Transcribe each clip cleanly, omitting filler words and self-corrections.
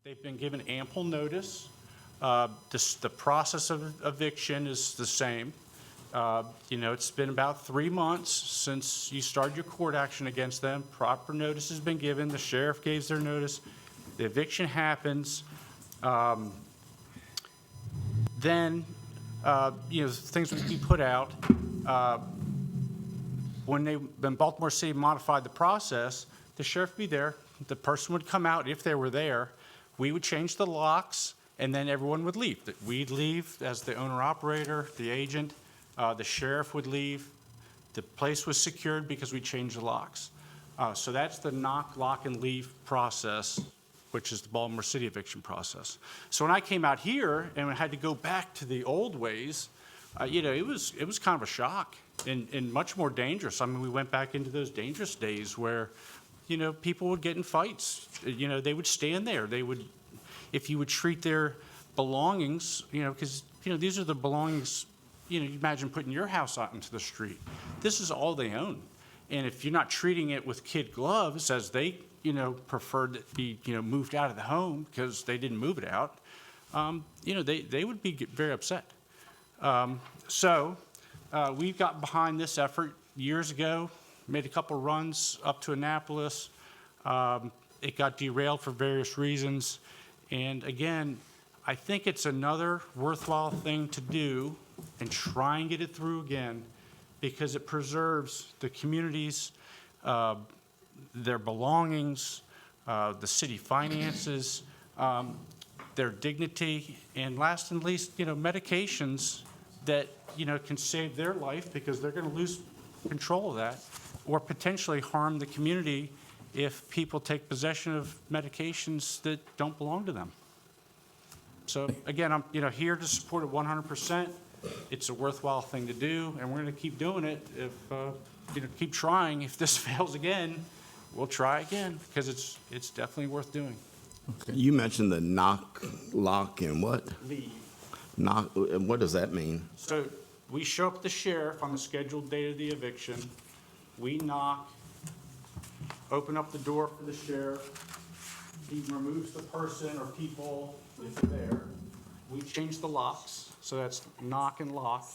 They've been given ample notice. The process of eviction is the same. It's been about 3 months since you started your court action against them. Proper notice has been given. The sheriff gave their notice. The eviction happens. Then, things would be put out. When Baltimore City modified the process, the sheriff would be there. The person would come out if they were there. We would change the locks, and then everyone would leave. We'd leave as the owner-operator, the agent. The sheriff would leave. The place was secured because we changed the locks. So that's the knock, lock, and leave process, which is the Baltimore City eviction process. So when I came out here and I had to go back to the old ways, it was kind of a shock and much more dangerous. I mean, we went back into those dangerous days where, people would get in fights. They would stand there. If you would treat their belongings, because, these are the belongings, you imagine putting your house out into the street. This is all they own. And if you're not treating it with kid gloves, as they, preferred it be, moved out of the home because they didn't move it out, they would be very upset. So we got behind this effort years ago, made a couple runs up to Annapolis. It got derailed for various reasons. And again, I think it's another worthwhile thing to do and try and get it through again, because it preserves the communities, their belongings, the city finances, their dignity, and last and least, medications that, can save their life because they're going to lose control of that, or potentially harm the community if people take possession of medications that don't belong to them. So again, I'm here to support it 100%. It's a worthwhile thing to do, and we're going to keep doing it. If keep trying. If this fails again, we'll try again, because it's definitely worth doing. Okay. You mentioned the knock, lock, and what? Leave. Knock. What does that mean? So we show up at the sheriff on the scheduled date of the eviction. We knock, open up the door for the sheriff. He removes the person or people if they're there. We change the locks, so that's knock and lock.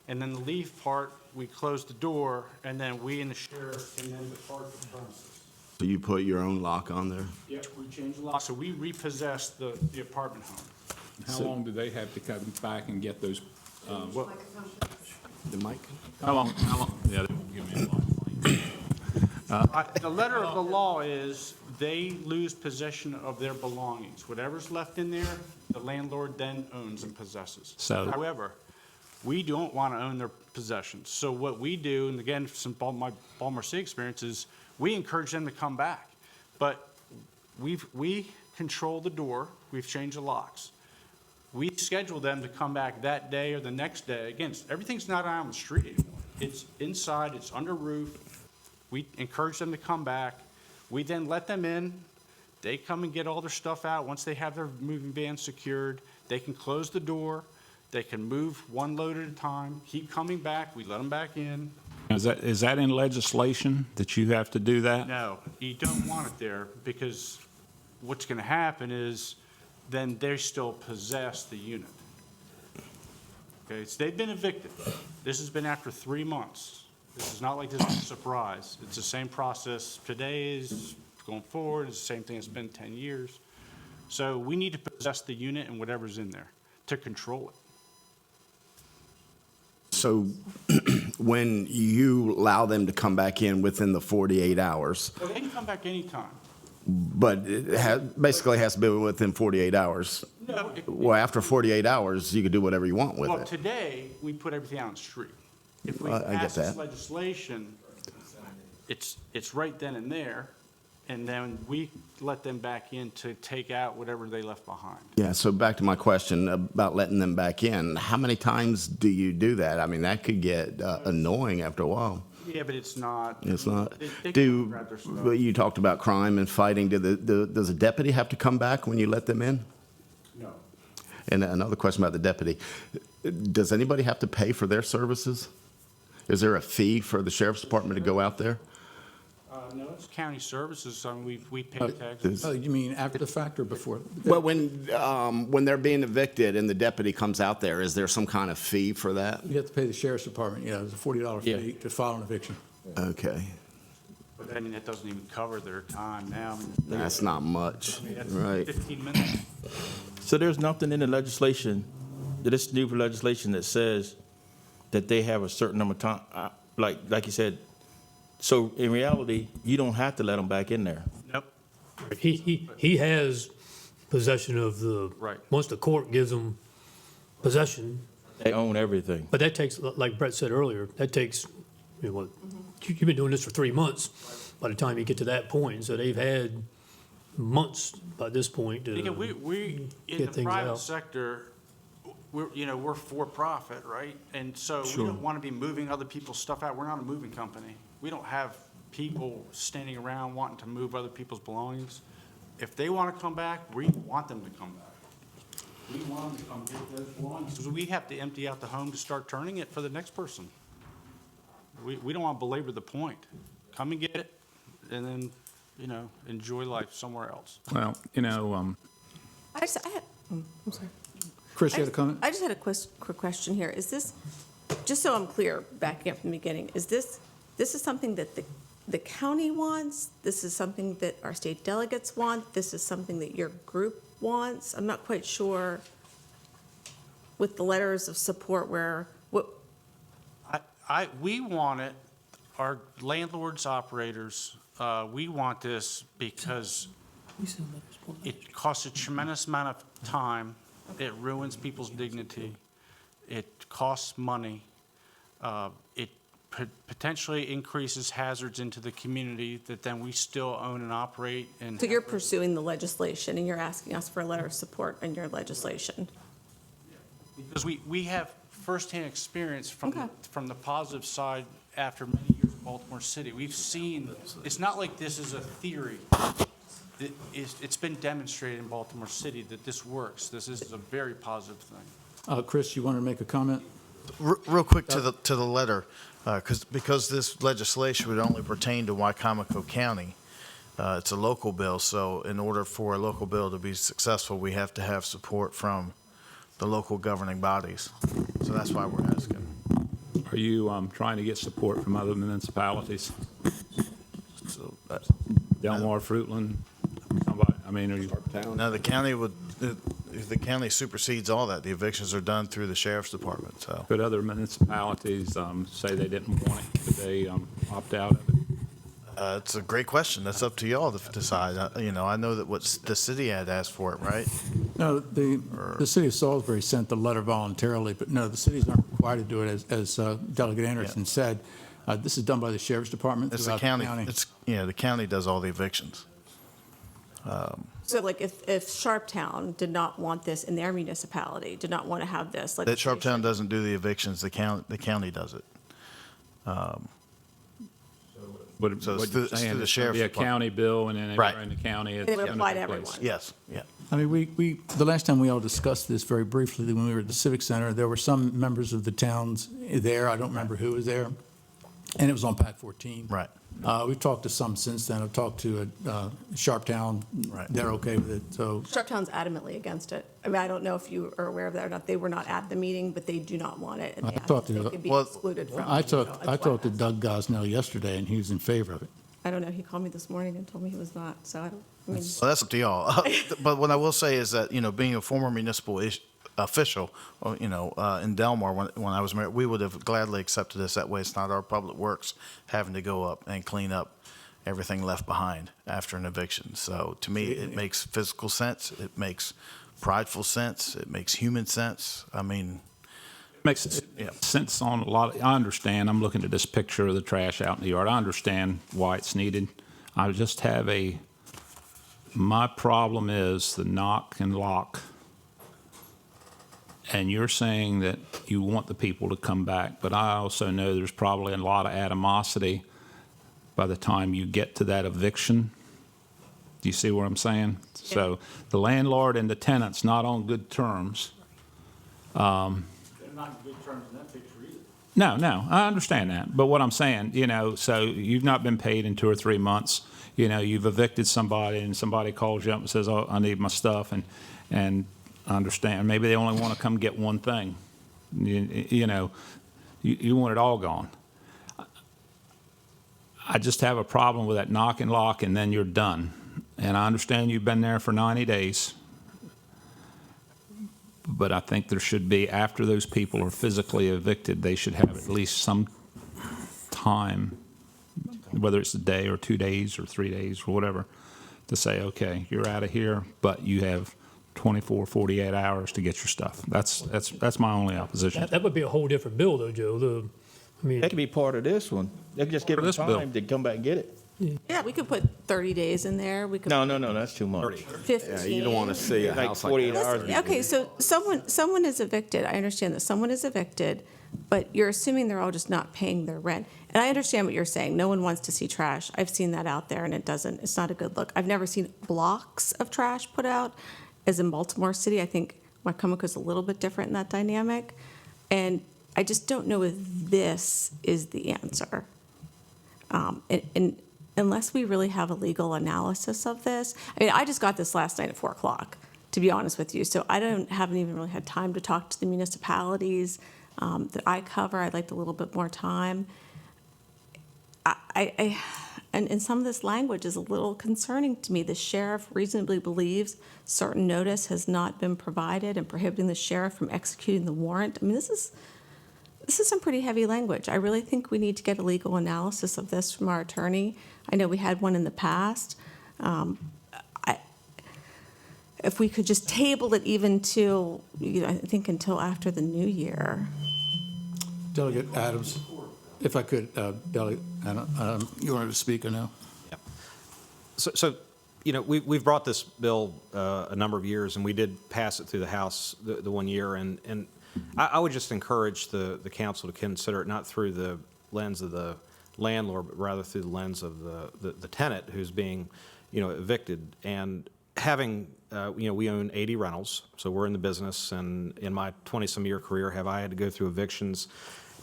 And then the leave part, we close the door, and then we and the sheriff can then depart the premises. So you put your own lock on there? Yep, we change the lock, so we repossess the apartment home. How long do they have to come back and get those? The mic? How long? Yeah, they won't give me a lot. The letter of the law is they lose possession of their belongings. Whatever's left in there, the landlord then owns and possesses. However, we don't want to own their possessions. So what we do, and again, from my Baltimore City experience, is we encourage them to come back. But we control the door. We've changed the locks. We schedule them to come back that day or the next day. Again, everything's not out on the street anymore. It's inside, it's under roof. We encourage them to come back. We then let them in. They come and get all their stuff out. Once they have their moving van secured, they can close the door. They can move one load at a time, keep coming back. We let them back in. Is that in legislation that you have to do that? No, you don't want it there, because what's going to happen is then they still possess the unit. Okay, so they've been evicted. This has been after 3 months. This is not like this is a surprise. It's the same process today is going forward. It's the same thing it's been 10 years. So we need to possess the unit and whatever's in there to control it. So when you allow them to come back in within the 48 hours, Well, they can come back anytime. but it basically has to be within 48 hours. No, Well, after 48 hours, you can do whatever you want with well, it. today, we put everything out on the street. If we I get pass this that. legislation, it's right then and there, and then we let them back in to take out whatever they left behind. Yeah, so back to my question about letting them back in. How many times do you do that? I mean, that could get annoying after a while. Yeah, but it's not. It's not. They can grab their stuff. But you talked about crime and fighting. Does a deputy have to come back when you let them in? No. And another question about the deputy. Does anybody have to pay for their services? Is there a fee for the sheriff's department to go out there? No, it's county services, I mean, we pay taxes. Oh, you mean after the fact or before? Well, when they're being evicted and the deputy comes out there, is there some kind of fee for that? You have to pay the sheriff's department, there's a $40 fee to file an eviction. Okay, But I mean, that doesn't even cover their time now. that's not much, That's right? 15 minutes. So there's nothing in the legislation, this new legislation that says that they have a certain number of time, like you said. So in reality, you don't have to let them back in there. Nope. He has possession of the. Right. Once the court gives him possession, They own everything. but that takes, like Brett said earlier, that takes, you've been doing this for 3 months by the time you get to that point. So they've had months by this point to. Again, we, in Get the things private out. sector, we're for profit, right? And so we don't want to be moving other people's stuff out. We're not a moving company. We don't have people standing around wanting to move other people's belongings. If they want to come back, we want them to come back. We want them to come get those belongings, because we have to empty out the home to start turning it for the next person. We don't want to belabor the point. Come and get it, and then, enjoy life somewhere else. Well, I'm sorry. Chris, you had a comment? I just had a quick question here. Is this, just so I'm clear, backing up from the beginning, is this is something that the county wants? This is something that our state delegates want? This is something that your group wants? I'm not quite sure with the letters of support We want it, our landlords, operators, we want this because it costs a tremendous amount of time. It ruins people's dignity. It costs money. It potentially increases hazards into the community that then we still own and operate. And so you're pursuing the legislation and you're asking us for a letter of support in your legislation? because we have firsthand experience Okay. from the positive side after many years in Baltimore City. We've seen, it's not like this is a theory. It's been demonstrated in Baltimore City that this works. This is a very positive thing. Chris, you wanted to make a comment? Real quick to the letter, because this legislation would only pertain to Wicomico County. It's a local bill, so in order for a local bill to be successful, we have to have support from the local governing bodies. So that's why we're asking. are you trying to get support from other municipalities? So, Delmar, Fruitland, somebody, I mean, are you? now the county would, if the county supersedes all that, the evictions are done through the sheriff's department, so. Could other municipalities say they didn't want it? Could they opt out of it? It's a great question. That's up to y'all to decide. I know that what the city had asked for it, right? No, the city of Salisbury sent the letter voluntarily, but no, the cities aren't required to do it, as Delegate Anderson said. This is done by the sheriff's department It's the throughout the county. county. The county does all the evictions. So like if Sharptown did not want this in their municipality, did not want to have this, like. That Sharptown doesn't do the evictions. The county does it. What So what it's you're through saying, the it's sheriff's be a department. county bill, and then if Right. you're in the county, it's And it would gonna apply to take place. everyone. Yes, yeah. I mean, the last time we all discussed this very briefly when we were at the Civic Center, there were some members of the towns there. I don't remember who was there. And it was on PAC 14. Right. We've talked to some since then. I've talked to Sharptown. Right. They're okay with it, so. Sharptown's adamantly against it. I mean, I don't know if you are aware of that or not. They were not at the meeting, but they do not want it. And they I asked talked if to- they could be Well, excluded from. I it, so talked that's to why. Doug Gosnell yesterday, and he was in favor of it. I don't know. He called me this morning and told me he was not, so I mean. Well, that's up to y'all. But what I will say is that, being a former municipal official, in Delmar, when I was mayor, we would have gladly accepted this. That way it's not our public works having to go up and clean up everything left behind after an eviction. So to me, it makes physical sense. It makes prideful sense. It makes human sense. I mean, Makes Yeah. sense on a lot. I understand. I'm looking at this picture of the trash out in the yard. I understand why it's needed. I just have my problem is the knock and lock. And you're saying that you want the people to come back, but I also know there's probably a lot of animosity by the time you get to that eviction. Do you see what I'm saying? So the landlord and the tenant's not on good terms. They're not in good terms in that picture either. No, I understand that. But what I'm saying, so you've not been paid in 2 or 3 months. You've evicted somebody and somebody calls you up and says, oh, I need my stuff. And I understand. Maybe they only want to come get one thing. You want it all gone. I just have a problem with that knock and lock and then you're done. And I understand you've been there for 90 days. But I think there should be, after those people are physically evicted, they should have at least some time, whether it's a day or 2 days or 3 days or whatever, to say, okay, you're out of here, but you have 24, 48 hours to get your stuff. That's my only opposition. That would be a whole different bill, though, Joe. That could be part of this one. They could just give For them this bill. time to come back and get it. Yeah, we could put 30 days in there. We could No, that's too much. 15. Yeah, you don't want to see a Like house like 48 that. hours. Okay, so someone is evicted. I understand that someone is evicted, but you're assuming they're all just not paying their rent. And I understand what you're saying. No one wants to see trash. I've seen that out there, and it's not a good look. I've never seen blocks of trash put out, as in Baltimore City. I think Wicomico is a little bit different in that dynamic. And I just don't know if this is the answer. And unless we really have a legal analysis of this, I mean, I just got this last night at 4 o'clock, to be honest with you. So I haven't even really had time to talk to the municipalities that I cover. I'd like a little bit more time. And some of this language is a little concerning to me. The sheriff reasonably believes certain notice has not been provided and prohibiting the sheriff from executing the warrant. I mean, this is some pretty heavy language. I really think we need to get a legal analysis of this from our attorney. I know we had one in the past. If we could just table it even till, I think until after the new year. Delegate Adams, if I could, Delegate Adams, you wanted to speak or no? So we've brought this bill a number of years, and we did pass it through the House the 1 year, and I would just encourage the council to consider it not through the lens of the landlord, but rather through the lens of the tenant who's being, evicted. And having, we own 80 rentals, so we're in the business, and in my 20-some year career, have I had to go through evictions?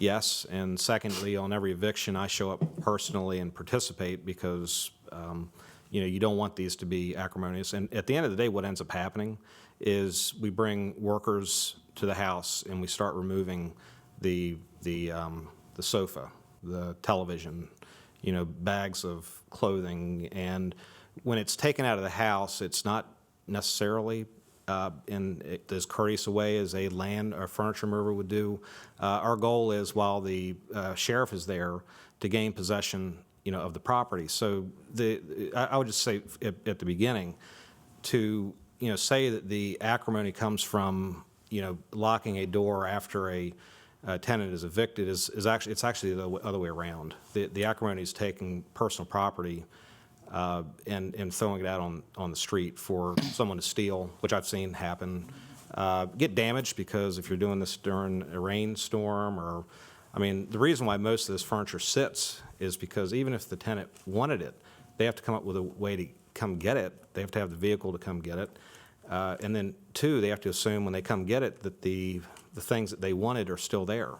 Yes, and secondly, on every eviction, I show up personally and participate because, you don't want these to be acrimonious. And at the end of the day, what ends up happening is we bring workers to the house and we start removing the sofa, the television, bags of clothing. And when it's taken out of the house, it's not necessarily in as courteous a way as a land or furniture mover would do. Our goal is, while the sheriff is there, to gain possession, of the property. So I would just say at the beginning, to say that the acrimony comes from locking a door after a tenant is evicted is actually the other way around. The acrimony is taking personal property and throwing it out on the street for someone to steal, which I've seen happen. Get damaged because if you're doing this during a rainstorm the reason why most of this furniture sits is because even if the tenant wanted it, they have to come up with a way to come get it. They have to have the vehicle to come get it. And then, two, they have to assume when they come get it that the things that they wanted are still there.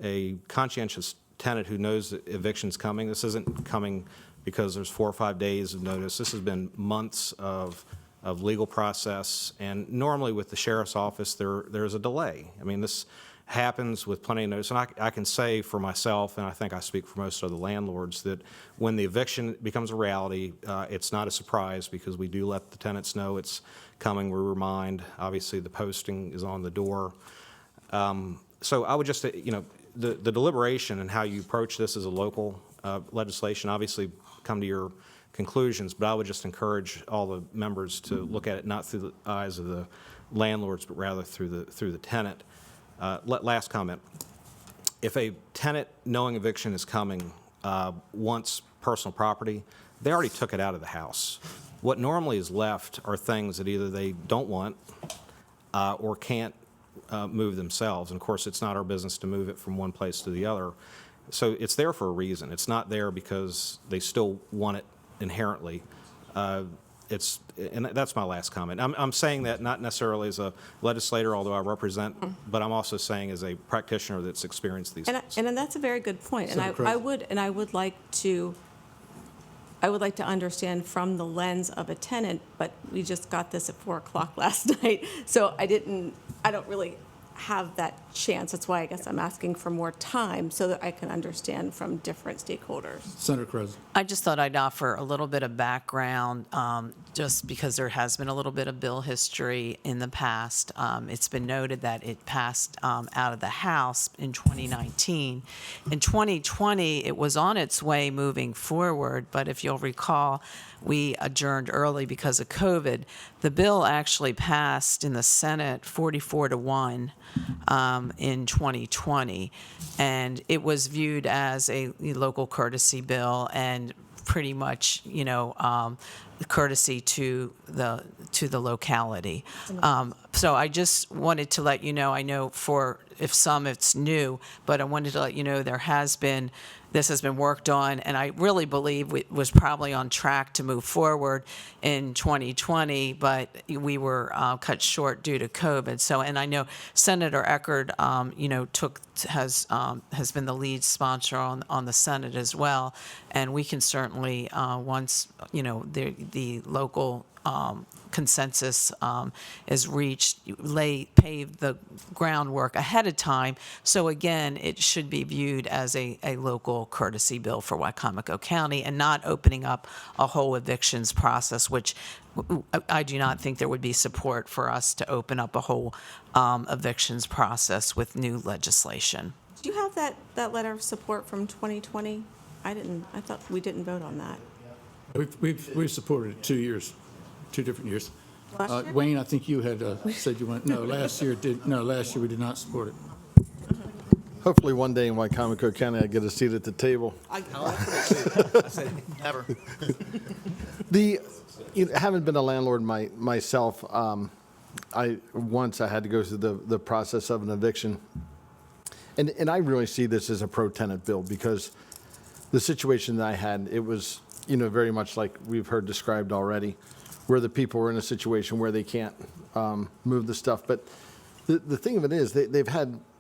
A conscientious tenant who knows that eviction's coming, this isn't coming because there's 4 or 5 days of notice. This has been months of legal process. And normally with the sheriff's office, there's a delay. I mean, this happens with plenty of notice. And I can say for myself, and I think I speak for most of the landlords, that when the eviction becomes a reality, it's not a surprise because we do let the tenants know it's coming. We remind, obviously the posting is on the door. So I would just, the deliberation and how you approach this as a local legislation, obviously come to your conclusions, but I would just encourage all the members to look at it not through the eyes of the landlords, but rather through the tenant. Last comment. If a tenant, knowing eviction is coming, wants personal property, they already took it out of the house. What normally is left are things that either they don't want or can't move themselves. And of course, it's not our business to move it from one place to the other. So it's there for a reason. It's not there because they still want it inherently. and that's my last comment. I'm saying that not necessarily as a legislator, although I represent, but I'm also saying as a practitioner that's experienced these things. And that's a very good point. And Senator Cruz. I would like to understand from the lens of a tenant, but we just got this at 4:00 last night, so I don't really have that chance. That's why I guess I'm asking for more time so that I can understand from different stakeholders. Senator Cruz. I just thought I'd offer a little bit of background, just because there has been a little bit of bill history in the past. It's been noted that it passed out of the House in 2019. In 2020, it was on its way moving forward, but if you'll recall, we adjourned early because of COVID. The bill actually passed in the Senate 44-1 in 2020, and it was viewed as a local courtesy bill and pretty much, courtesy to the locality. So I just wanted to let you know, I know if some it's new, but I wanted to let you know this has been worked on, and I really believe it was probably on track to move forward in 2020, but we were cut short due to COVID. So, and I know Senator Eckert, has been the lead sponsor on the Senate as well, and we can certainly once the local consensus is reached, pave the groundwork ahead of time. So again, it should be viewed as a local courtesy bill for Wicomico County and not opening up a whole evictions process, which I do not think there would be support for us to open up a whole evictions process with new legislation. Do you have that letter of support from 2020? I thought we didn't vote on that. We've supported it 2 years, 2 different years. Last year? Wayne, I think you had said you went, last year we did not support it. Hopefully one day in Wicomico County, I get a seat at the table. Never. Having been a landlord myself, I had to go through the process of an eviction. And I really see this as a pro-tenant bill because the situation that I had, it was, very much like we've heard described already, where the people were in a situation where they can't move the stuff. But the thing of it is,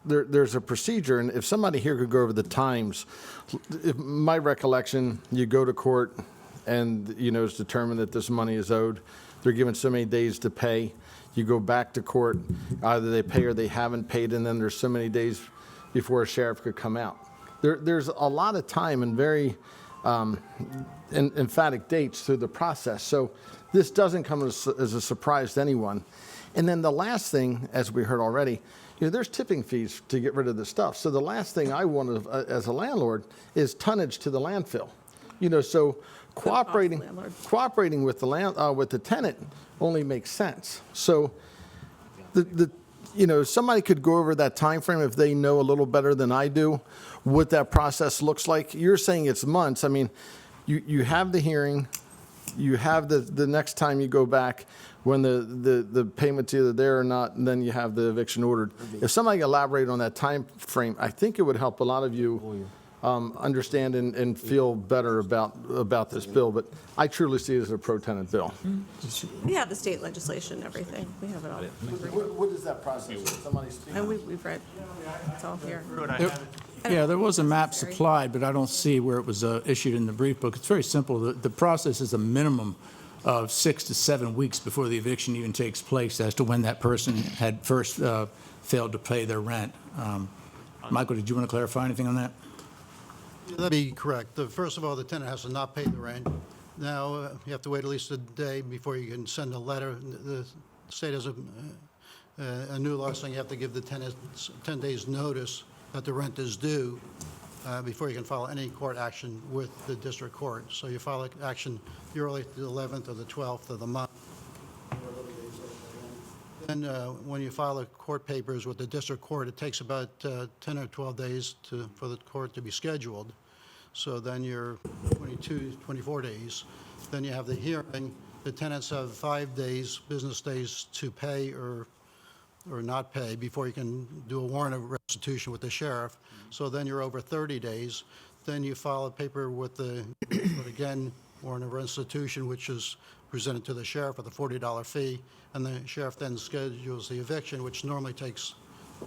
there's a procedure, and if somebody here could go over the times, my recollection, you go to court, and it's determined that this money is owed. They're given so many days to pay. You go back to court, either they pay or they haven't paid, and then there's so many days before a sheriff could come out. There's a lot of time and very emphatic dates through the process. So this doesn't come as a surprise to anyone. And then the last thing, as we heard already, there's tipping fees to get rid of the stuff. So the last thing I want as a landlord is tonnage to the landfill. So cooperating with the tenant only makes sense. So somebody could go over that time frame if they know a little better than I do what that process looks like. You're saying it's months. I mean, you have the hearing, you have the next time you go back when the payment's either there or not, and then you have the eviction ordered. If somebody elaborated on that time frame, I think it would help a lot of you understand and feel better about this bill. But I truly see it as a pro-tenant bill. We have the state legislation and everything. We have it all. What is that process? Somebody speak. And we've read, it's all here. Yeah, there was a map supplied, but I don't see where it was issued in the brief book. It's very simple. The process is a minimum of 6 to 7 weeks before the eviction even takes place as to when that person had first failed to pay their rent. Michael, did you want to clarify anything on that? That'd be correct. First of all, the tenant has to not pay the rent. Now, you have to wait at least a day before you can send a letter. The state has a new law saying you have to give the tenant 10 days' notice that the rent is due before you can file any court action with the district court. So you file action usually the 11th or the 12th of the month. Then when you file the court papers with the district court, it takes about 10 or 12 days for the court to be scheduled. So then you're 24 days. Then you have the hearing. The tenants have 5 days, business days, to pay or not pay before you can do a warrant of restitution with the sheriff. So then you're over 30 days. Then you file a paper with again, warrant of restitution, which is presented to the sheriff with a $40 fee, and the sheriff then schedules the eviction, which normally takes,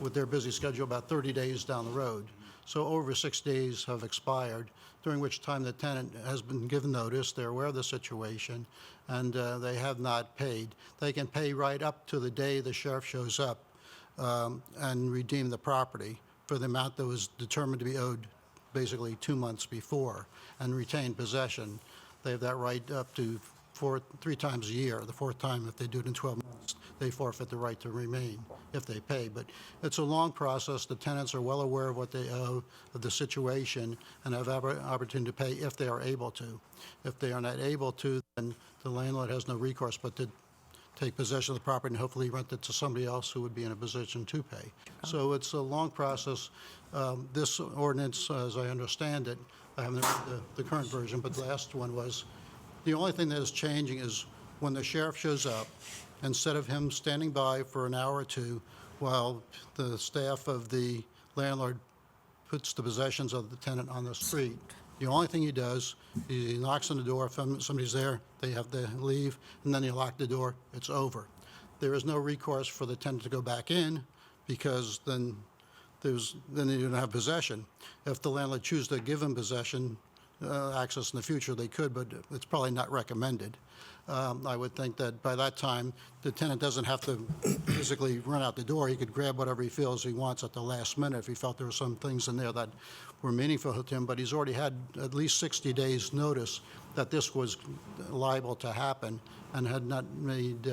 with their busy schedule, about 30 days down the road. So over 6 days have expired, during which time the tenant has been given notice, they're aware of the situation, and they have not paid. They can pay right up to the day the sheriff shows up and redeem the property for the amount that was determined to be owed basically 2 months before, and retain possession. They have that right up to 3 times a year. The fourth time, if they do it in 12 months, they forfeit the right to remain if they pay. But it's a long process. The tenants are well aware of what they owe, of the situation, and have opportunity to pay if they are able to. If they are not able to, then the landlord has no recourse but to take possession of the property and hopefully rent it to somebody else who would be in a position to pay. So it's a long process. This ordinance, as I understand it, I haven't read the current version, but the last one was, the only thing that is changing is when the sheriff shows up, instead of him standing by for an hour or two while the staff of the landlord puts the possessions of the tenant on the street, the only thing he does is he knocks on the door. If somebody's there, they have to leave, and then you lock the door. It's over. There is no recourse for the tenant to go back in, because then you don't have possession. If the landlord chooses to give him possession, access in the future, they could, but it's probably not recommended. I would think that by that time, the tenant doesn't have to physically run out the door. He could grab whatever he feels he wants at the last minute if he felt there were some things in there that were meaningful to him, but he's already had at least 60 days' notice that this was liable to happen and had not made,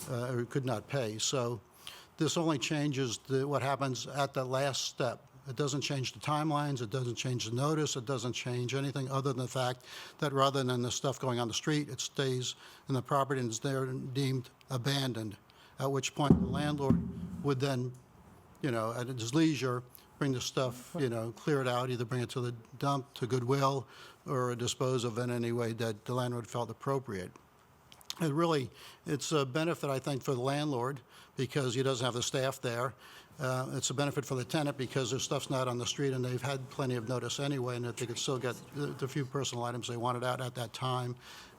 or could not pay. So this only changes what happens at the last step. It doesn't change the timelines, it doesn't change the notice, it doesn't change anything other than the fact that rather than the stuff going on the street, it stays in the property and is there deemed abandoned, at which point the landlord would then, at his leisure, bring the stuff, clear it out, either bring it to the dump, to Goodwill, or dispose of it in any way that the landlord felt appropriate. It's a benefit, I think, for the landlord because he doesn't have the staff there. It's a benefit for the tenant because their stuff's not on the street and they've had plenty of notice anyway, and that they could still get the few personal items they wanted out at that time.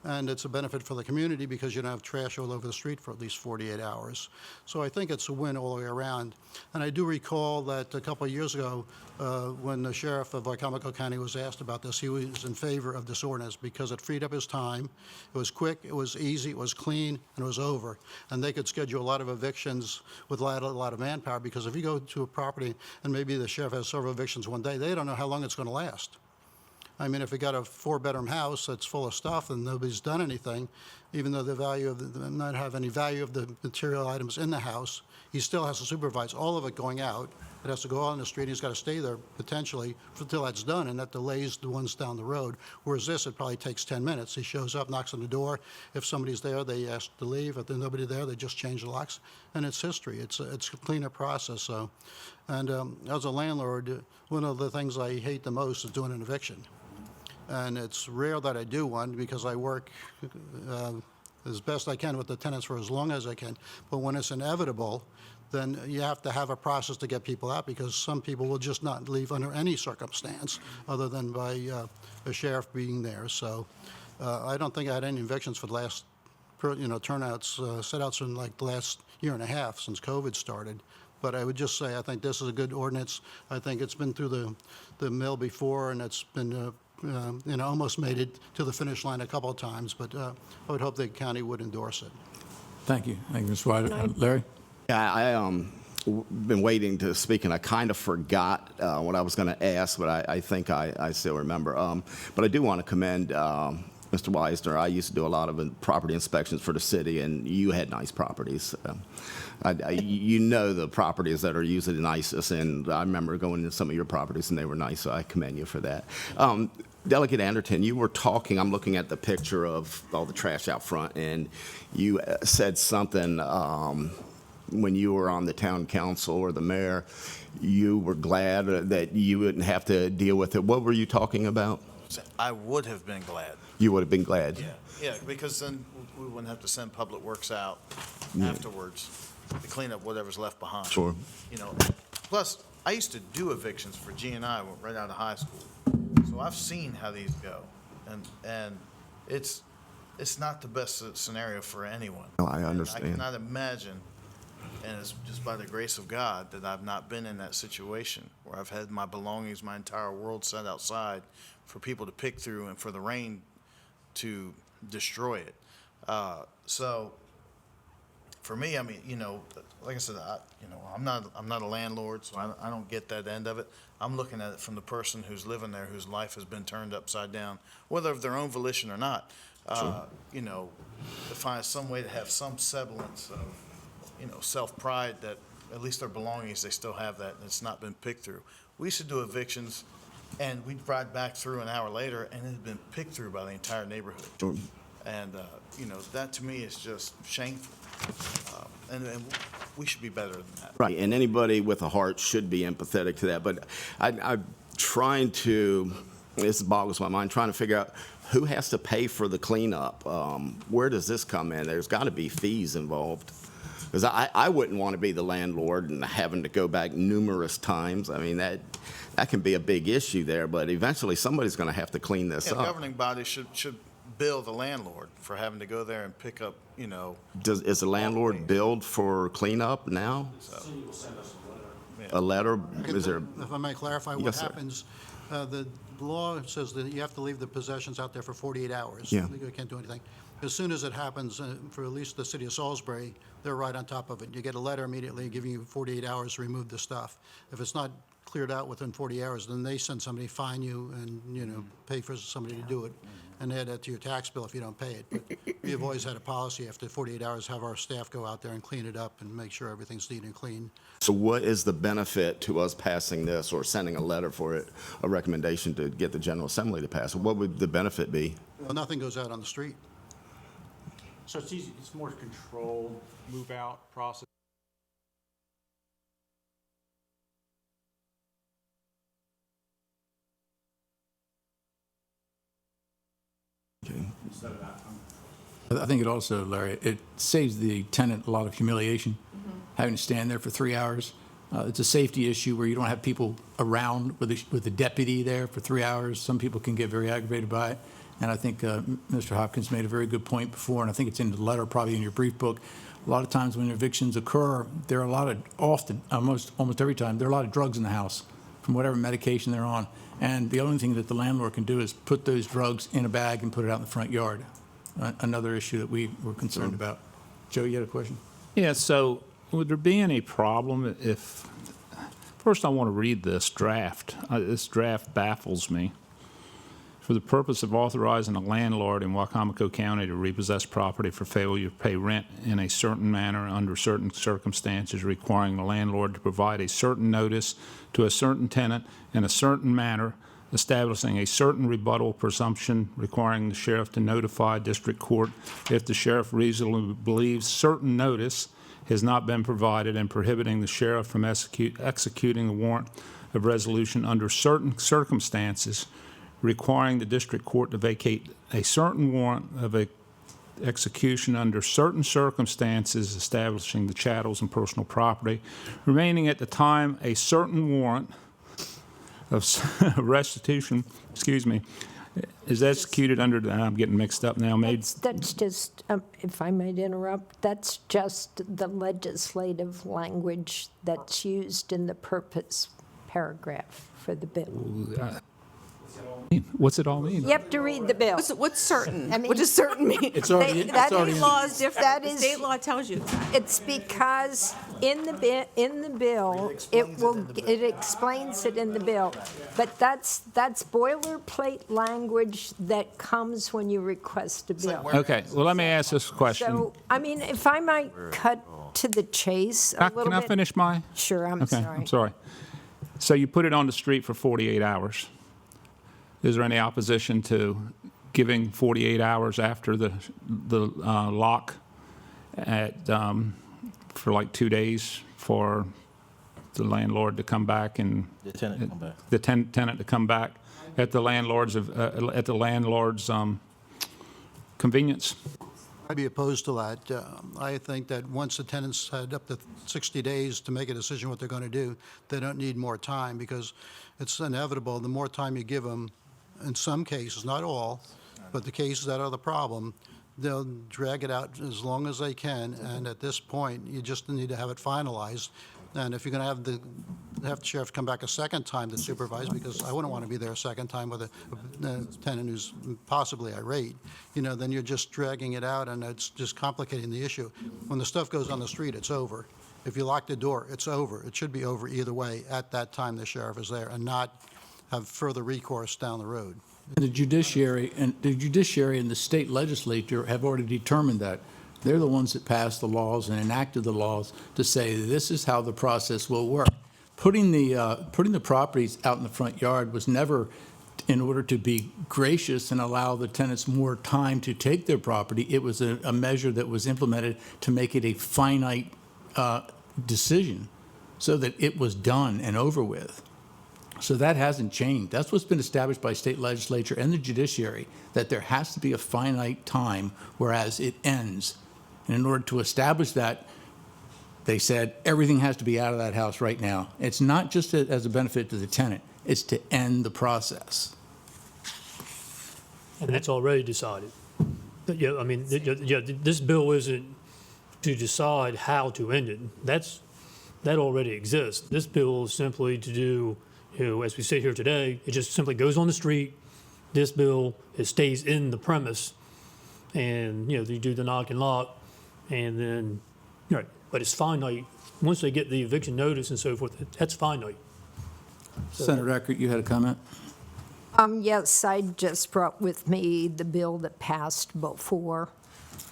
And it's a benefit for the community because you don't have trash all over the street for at least 48 hours. So I think it's a win all the way around. And I do recall that a couple of years ago, when the sheriff of Wicomico County was asked about this, he was in favor of this ordinance because it freed up his time. It was quick, it was easy, it was clean, and it was over. And they could schedule a lot of evictions with a lot of manpower, because if you go to a property and maybe the sheriff has several evictions one day, they don't know how long it's going to last. I mean, if you got a 4-bedroom house that's full of stuff and nobody's done anything, even though the value of not have any value of the material items in the house, he still has to supervise all of it going out. It has to go out on the street, and he's got to stay there potentially until that's done, and that delays the ones down the road. Whereas this, it probably takes 10 minutes. He shows up, knocks on the door. If somebody's there, they ask to leave. If there's nobody there, they just change the locks, and it's history. It's a cleaner process. So, and as a landlord, one of the things I hate the most is doing an eviction. And it's rare that I do one because I work as best I can with the tenants for as long as I can. But when it's inevitable, then you have to have a process to get people out, because some people will just not leave under any circumstance other than by a sheriff being there. So I don't think I had any evictions for the last, turnouts, set-outs in like the last year and a half since COVID started. But I would just say I think this is a good ordinance. I think it's been through the mill before, and it's been almost made it to the finish line a couple of times, but I would hope the county would endorse it. Thank you. Thank you, Mr. White. Larry? Yeah, I been waiting to speak, and I kind of forgot what I was going to ask, but I think I still remember. But I do want to commend Mr. Weisner. I used to do a lot of property inspections for the city, and you had nice properties. The properties that are usually the nicest, and I remember going to some of your properties, and they were nice, so I commend you for that. Delegate Anderton, you were talking, I'm looking at the picture of all the trash out front, and you said something when you were on the town council or the mayor, you were glad that you wouldn't have to deal with it. What were you talking about? I would have been glad. You would have been glad? Yeah, because then we wouldn't have to send Public Works out afterwards to clean up whatever's left behind. Sure. Plus, I used to do evictions for G&I right out of high school. So I've seen how these go. And it's it's not the best scenario for anyone. No, I And understand. I cannot imagine, and it's just by the grace of God, that I've not been in that situation where I've had my belongings, my entire world set outside for people to pick through and for the rain to destroy it. So for me, I mean, like I said, I'm not a landlord, so I don't get that end of it. I'm looking at it from the person who's living there, whose life has been turned upside down, whether of their own volition or not. To find some way to have some semblance of, self-pride that at least their belongings, they still have that, and it's not been picked through. We used to do evictions, and we'd ride back through an hour later, and it had been picked through by the entire neighborhood. And, that to me is just shameful. And we should be better than that. Right, and anybody with a heart should be empathetic to that. But I'm trying to, this boggles my mind, trying to figure out who has to pay for the cleanup. Where does this come in? There's got to be fees involved. Because I wouldn't want to be the landlord and having to go back numerous times. I mean, that can be a big issue there, but eventually somebody's going to have to clean this Yeah, up. governing bodies should bill the landlord for having to go there and pick up, Is the landlord billed for cleanup now? A letter? Is there? If I may clarify what Yes, sir. happens, the law says that you have to leave the possessions out there for 48 hours. Yeah. You can't do anything. As soon as it happens, for at least the city of Salisbury, they're right on top of it. You get a letter immediately giving you 48 hours to remove the stuff. If it's not cleared out within 40 hours, then they send somebody, fine you, and, pay for somebody to do it, and add that to your tax bill if you don't pay it. But we have always had a policy after 48 hours, have our staff go out there and clean it up and make sure everything's neat and clean. So what is the benefit to us passing this or sending a letter for it, a recommendation to get the General Assembly to pass it? What would the benefit be? Well, nothing goes out on the street. So it's easy, it's more controlled move-out process. I think it also, Larry, it saves the tenant a lot of humiliation, having to stand there for 3 hours. It's a safety issue where you don't have people around with a deputy there for 3 hours. Some people can get very aggravated by it. And I think Mr. Hopkins made a very good point before, and I think it's in the letter, probably in your brief book. A lot of times when evictions occur, there are a lot of, often, almost every time, there are a lot of drugs in the house from whatever medication they're on. And the only thing that the landlord can do is put those drugs in a bag and put it out in the front yard. Another issue that we were concerned about. Joe, you had a question? Yeah, so would there be any problem if, first I want to read this draft. This draft baffles me. For the purpose of authorizing a landlord in Wicomico County to repossess property for failure to pay rent in a certain manner under certain circumstances, requiring the landlord to provide a certain notice to a certain tenant in a certain manner, establishing a certain rebuttal presumption, requiring the sheriff to notify district court if the sheriff reasonably believes certain notice has not been provided, and prohibiting the sheriff from executing the warrant of resolution under certain circumstances, requiring the district court to vacate a certain warrant of execution under certain circumstances, establishing the chattels and personal property, remaining at the time a certain warrant of restitution, is executed under, I'm getting mixed up now, That's just, if I might interrupt, that's just the legislative language that's used in the purpose paragraph for the bill. What's it all mean? You have to read the bill. What's certain? I mean- What does certain mean? It's already, it's that already State in law is different. That The is- state law tells you. It's because in the bill, it explains it in the bill. But that's boilerplate language that comes when you request a bill. Okay, well, let me ask this question. So, I mean, if I might cut to the chase a little bit. Can I finish my? Sure, I'm Okay, sorry. I'm sorry. So you put it on the street for 48 hours. Is there any opposition to giving 48 hours after the lock for like 2 days for the landlord to come back and The tenant come back. the tenant to come back at the landlord's convenience? I'd be opposed to that. I think that once the tenants had up to 60 days to make a decision what they're going to do, they don't need more time, because it's inevitable. The more time you give them, in some cases, not all, but the cases that are the problem, they'll drag it out as long as they can, and at this point, you just need to have it finalized. And if you're going to have the sheriff come back a second time to supervise, because I wouldn't want to be there a second time with a tenant who's possibly irate, then you're just dragging it out, and it's just complicating the issue. When the stuff goes on the street, it's over. If you lock the door, it's over. It should be over either way at that time the sheriff is there, and not have further recourse down the road. The judiciary and the state legislature have already determined that. They're the ones that passed the laws and enacted the laws to say this is how the process will work. Putting the properties out in the front yard was never in order to be gracious and allow the tenants more time to take their property. It was a measure that was implemented to make it a finite decision so that it was done and over with. So that hasn't changed. That's what's been established by state legislature and the judiciary, that there has to be a finite time, whereas it ends. And in order to establish that, they said everything has to be out of that house right now. It's not just as a benefit to the tenant, it's to end the process. And that's already decided. Yeah, I mean, this bill isn't to decide how to end it. That already exists. This bill is simply to do, as we sit here today, it just simply goes on the street. This bill, it stays in the premise, and, you do the knock and lock, and then, right, but it's finite. Once they get the eviction notice and so forth, that's finite. Senator Eckert, you had a comment? Yes, I just brought with me the bill that passed before,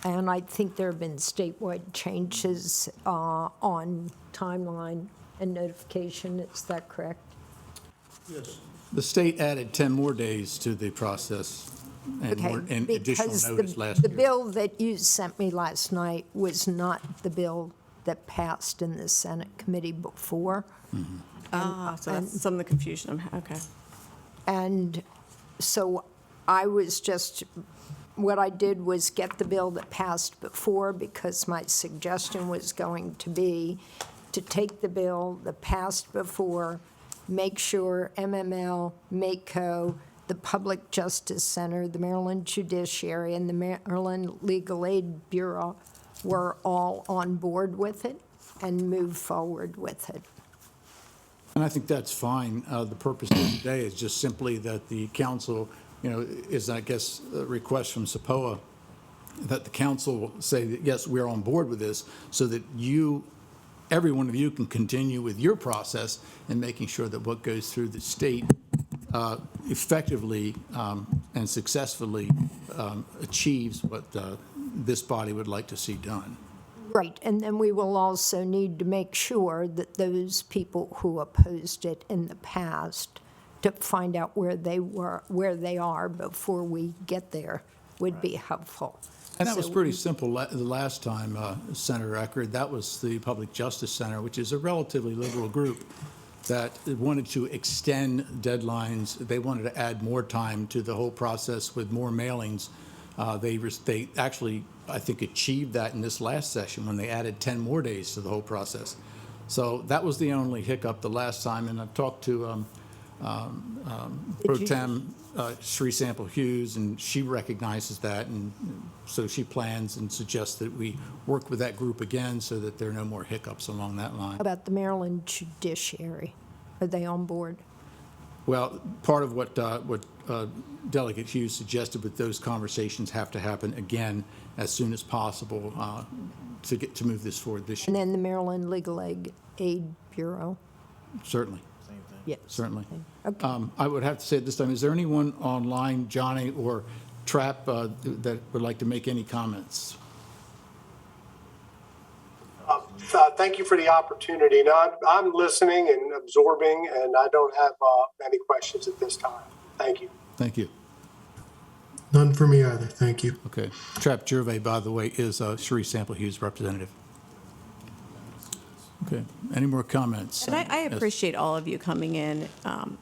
and I think there have been statewide changes on timeline and notification. Is that correct? Yes. The state added 10 more days to the process and additional notice last year. The bill that you sent me last night was not the bill that passed in the Senate committee before. So that's some of the confusion. Okay. And so what I did was get the bill that passed before, because my suggestion was going to be to take the bill that passed before, make sure MML, MACO, the Public Justice Center, the Maryland Judiciary, and the Maryland Legal Aid Bureau were all on board with it and move forward with it. And I think that's fine. The purpose of today is just simply that the council, is, I guess, a request from SAPOA that the council say that, yes, we're on board with this, so that every one of you can continue with your process in making sure that what goes through the state effectively and successfully achieves what this body would like to see done. Right, and then we will also need to make sure that those people who opposed it in the past, to find out where they are before we get there, would be helpful. And that was pretty simple the last time, Senator Eckert. That was the Public Justice Center, which is a relatively liberal group that wanted to extend deadlines. They wanted to add more time to the whole process with more mailings. They actually, I think, achieved that in this last session when they added 10 more days to the whole process. So that was the only hiccup the last time. And I've talked to Pro Tem Sri Sample Hughes, and she recognizes that, and so she plans and suggests that we work with that group again so that there are no more hiccups along that line. How about the Maryland Judiciary? Are they on board? Well, part of what Delegate Hughes suggested with those conversations have to happen again as soon as possible to move this forward this And year. then the Maryland Legal Aid Bureau? Certainly. Yes. Certainly. Okay. I would have to say at this time, is there anyone online, Johnny or Trapp, that would like to make any comments? Thank you for the opportunity. Now, I'm listening and absorbing, and I don't have any questions at this time. Thank you. Thank you. None for me either. Thank you. Okay. Trapp Gervais, by the way, is Sheree Sample Hughes' representative. Okay. Any more comments? And I Yes. appreciate all of you coming in,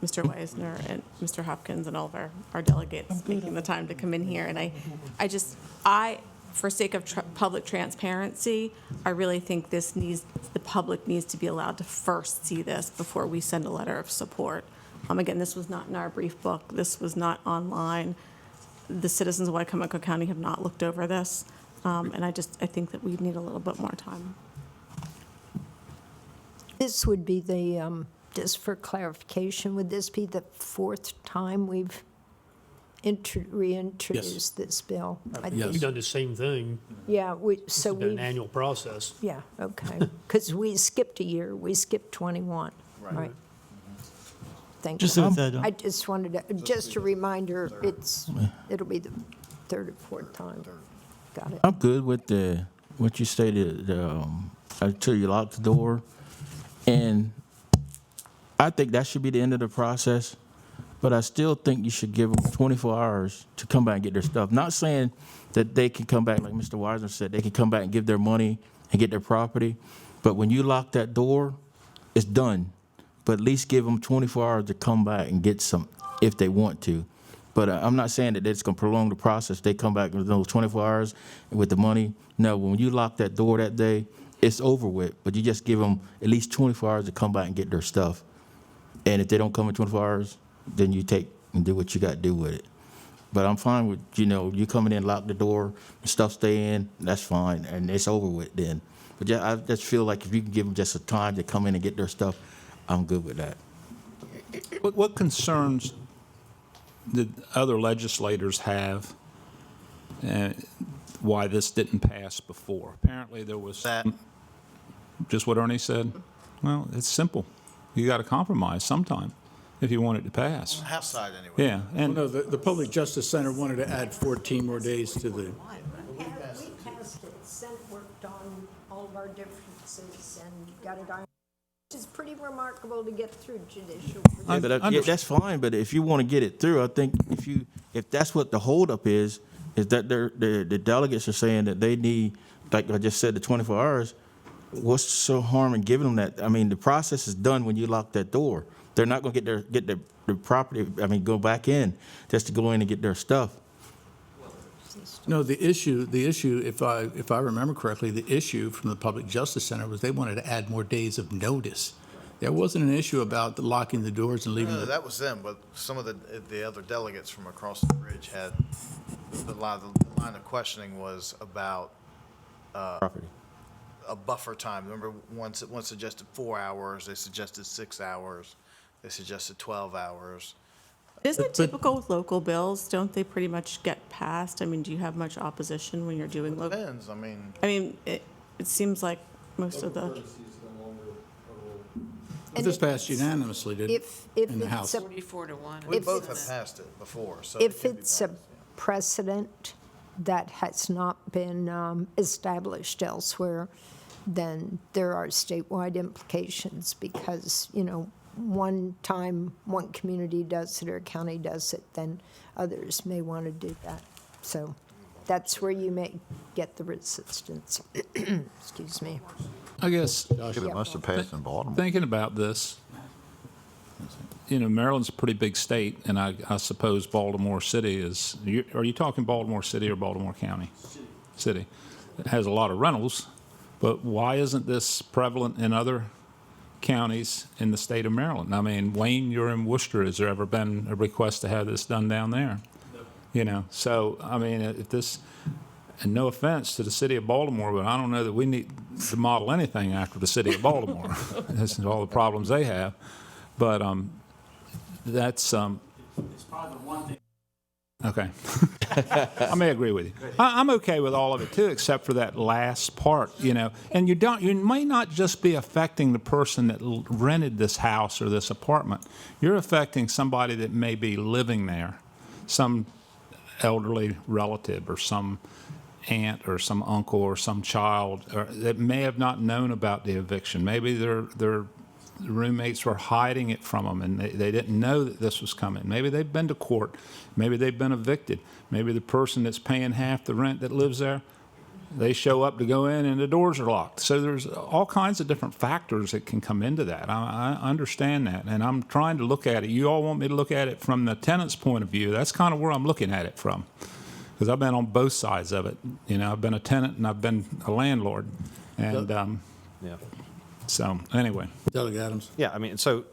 Mr. Weisner and Mr. Hopkins and all of our delegates making the time to come in here. And I for sake of public transparency, I really think the public needs to be allowed to first see this before we send a letter of support. Again, this was not in our brief book. This was not online. the citizens of Wicomico County have not looked over this, and I think that we need a little bit more time. This would be the, just for clarification, would this be the fourth time we've reintroduced this bill? I Yes. think- We've done the same thing. Yeah, It's so been an we, annual process. yeah, okay. Because we skipped a year, we skipped 21. Right. Thank you. I just wanted to, just a reminder, it'll be the third or fourth time. Got it. I'm good with what you stated, until you lock the door. And I think that should be the end of the process. But I still think you should give them 24 hours to come back and get their stuff. Not saying that they can come back, like Mr. Wiseman said, they can come back and give their money and get their property. But when you lock that door, it's done. But at least give them 24 hours to come back and get some if they want to. But I'm not saying that it's going to prolong the process. They come back with those 24 hours with the money. No, when you lock that door that day, it's over with. But you just give them at least 24 hours to come back and get their stuff. And if they don't come in 24 hours, then you take and do what you got to do with it. But I'm fine with, you coming in, lock the door, the stuff stay in, that's fine, and it's over with then. But I just feel like if you can give them just a time to come in and get their stuff, I'm good with that. What concerns did other legislators have why this didn't pass before? Apparently there was just what Ernie said. Well, it's simple. You got to compromise sometime if you want it to pass. House side anyway. Yeah, and No, the Public Justice Center wanted to add 14 more days to the, We passed it, Senate worked on all of our differences and got it on. Which is pretty remarkable to get through judicial. That's fine, but if you want to get it through, I think if that's what the holdup is that the delegates are saying that they need, like I just said, the 24 hours, what's so harm in giving them that? I mean, the process is done when you lock that door. They're not going to get their property, go back in just to go in and get their stuff. no, the issue, if I remember correctly, the issue from the Public Justice Center was they wanted to add more days of notice. There wasn't an issue about locking the doors and leaving No, the. that was them, but some of the other delegates from across the bridge had, the line of questioning was about Property. a buffer time. Remember, one suggested 4 hours, they suggested 6 hours, they suggested 12 hours. Isn't it typical with local bills? Don't they pretty much get passed? I mean, do you have much opposition when you're doing local? Depends, I mean, It seems like most of the, But this passed unanimously, didn't it? If In the it's House. a 44 to 1. we If both it's- have passed it before, so. If it could be it's a passed. precedent that has not been established elsewhere, then there are statewide implications because, one time one community does it or a county does it, then others may want to do that. So that's where you may get the resistance. Excuse me. I guess It must have passed in Baltimore. thinking about this, Maryland's a pretty big state, and I suppose Baltimore City is, are you talking Baltimore City or Baltimore County? City. It has a lot of rentals, but why isn't this prevalent in other counties in the state of Maryland? I mean, Wayne, you're in Worcester. Has there ever been a request to have this done down there? So, I mean, if this, and no offense to the city of Baltimore, but I don't know that we need to model anything after the city of Baltimore. This is all the problems they have. But that's It's probably the one thing. okay. I may agree with you. I'm okay with all of it too, except for that last part. And you may not just be affecting the person that rented this house or this apartment. You're affecting somebody that may be living there, some elderly relative or some aunt or some uncle or some child that may have not known about the eviction. Maybe their roommates were hiding it from them and they didn't know that this was coming. Maybe they've been to court. Maybe they've been evicted. Maybe the person that's paying half the rent that lives there, they show up to go in and the doors are locked. So there's all kinds of different factors that can come into that. I understand that, and I'm trying to look at it. You all want me to look at it from the tenant's point of view. That's kind of where I'm looking at it from, because I've been on both sides of it. I've been a tenant and I've been a landlord, and Yeah. So, anyway. Delegate Adams. Yeah, I mean, so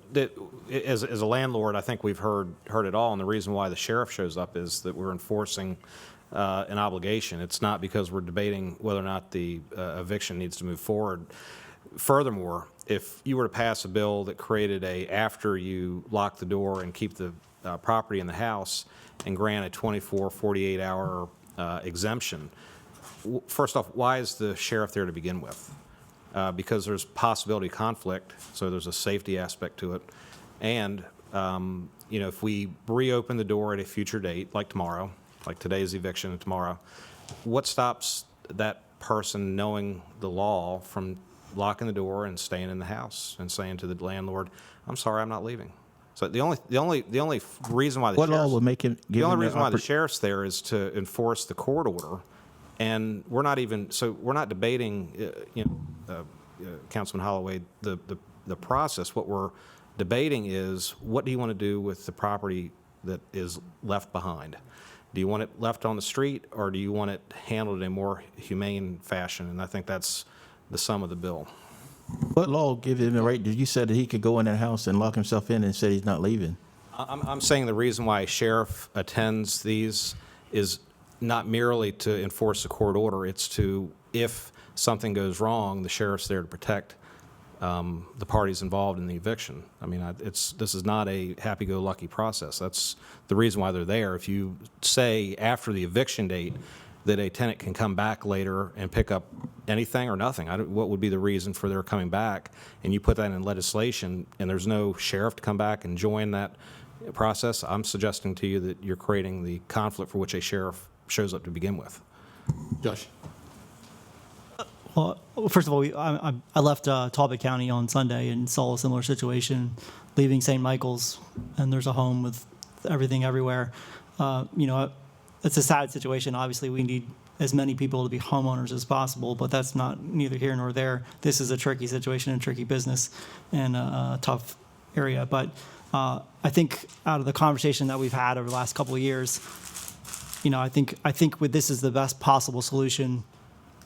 as a landlord, I think we've heard it all, and the reason why the sheriff shows up is that we're enforcing an obligation. It's not because we're debating whether or not the eviction needs to move forward. Furthermore, if you were to pass a bill that created after you lock the door and keep the property in the house and grant a 24, 48-hour exemption, first off, why is the sheriff there to begin with? Because there's possibility of conflict, so there's a safety aspect to it. And, if we reopen the door at a future date, like tomorrow, like today's eviction and tomorrow, what stops that person knowing the law from locking the door and staying in the house and saying to the landlord, "I'm sorry, I'm not leaving"? So the only reason why What law would make him give the only him the reason why the oppor- sheriff's there is to enforce the court order, and we're not debating, Councilman Holloway, the process. What we're debating is, what do you want to do with the property that is left behind? Do you want it left on the street, or do you want it handled in a more humane fashion? And I think that's the sum of the bill. What law gives him the right? You said that he could go in that house and lock himself in and say he's not leaving. I'm saying the reason why a sheriff attends these is not merely to enforce the court order. It's to, if something goes wrong, the sheriff's there to protect the parties involved in the eviction. I mean, this is not a happy-go-lucky process. That's the reason why they're there. If you say after the eviction date that a tenant can come back later and pick up anything or nothing, what would be the reason for their coming back? And you put that in legislation, and there's no sheriff to come back and join that process, I'm suggesting to you that you're creating the conflict for which a sheriff shows up to begin with. Josh. Well, first of all, I left Talbot County on Sunday and saw a similar situation, leaving St. Michael's, and there's a home with everything everywhere. It's a sad situation. Obviously, we need as many people to be homeowners as possible, but that's not neither here nor there. This is a tricky situation and tricky business and a tough area. But I think out of the conversation that we've had over the last couple of years, I think with this is the best possible solution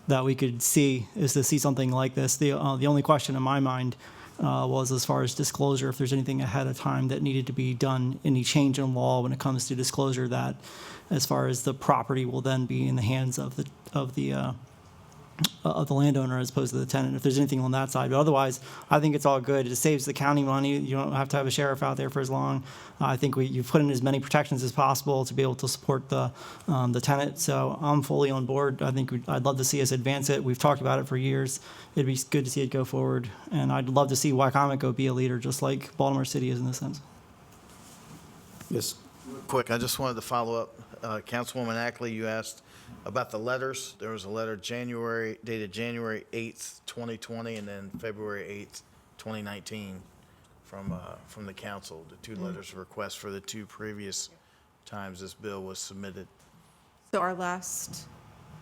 that we could see, is to see something like this. The only question in my mind was as far as disclosure, if there's anything ahead of time that needed to be done, any change in law when it comes to disclosure, that as far as the property will then be in the hands of the landowner as opposed to the tenant, if there's anything on that side. But otherwise, I think it's all good. It saves the county money. You don't have to have a sheriff out there for as long. I think you've put in as many protections as possible to be able to support the tenant. So I'm fully on board. I'd love to see us advance it. We've talked about it for years. It'd be good to see it go forward. And I'd love to see Wicomico be a leader, just like Baltimore City is in this sense. Yes. Quick, I just wanted to follow up. Councilwoman Ackley, you asked about the letters. There was a letter dated January 8th, 2020, and then February 8th, 2019 from the council. The two letters of request for the two previous times this bill was submitted. So our last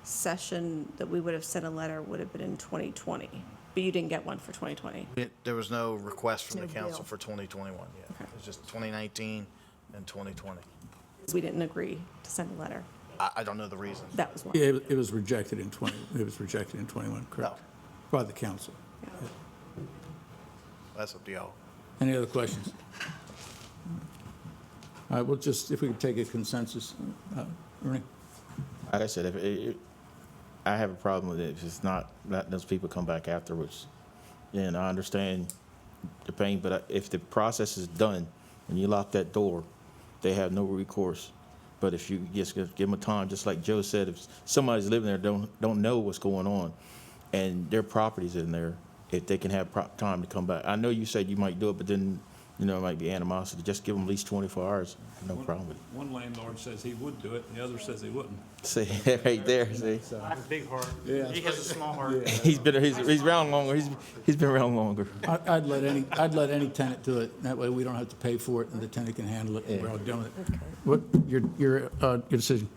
session that we would have sent a letter would have been in 2020, but you didn't get one for 2020. There was no request from the No council bill. for 2021 yet. Okay. It was just 2019 and 2020. We didn't agree to send a letter. I don't know the reason. That was one. Yeah, it was rejected in 20, it was rejected in 21, correct? No. By the council. That's up to y'all. Any other questions? All right, we'll just, if we could take a consensus. Ernie? Like I said, I have a problem with it if it's not, letting those people come back afterwards. And I understand the pain, but if the process is done and you lock that door, they have no recourse. But if you just give them a time, just like Joe said, if somebody's living there, don't know what's going on, and their property's in there, if they can have time to come back. I know you said you might do it, but then, it might be animosity. Just give them at least 24 hours. No problem with it. One landlord says he would do it, and the other says he wouldn't. See, right there, see? I have a big heart. Yeah. He has a small heart. He's around longer. He's been around longer. I'd let any tenant do it. That way we don't have to pay for it and the tenant can handle it. We're all done with it. What, your decision?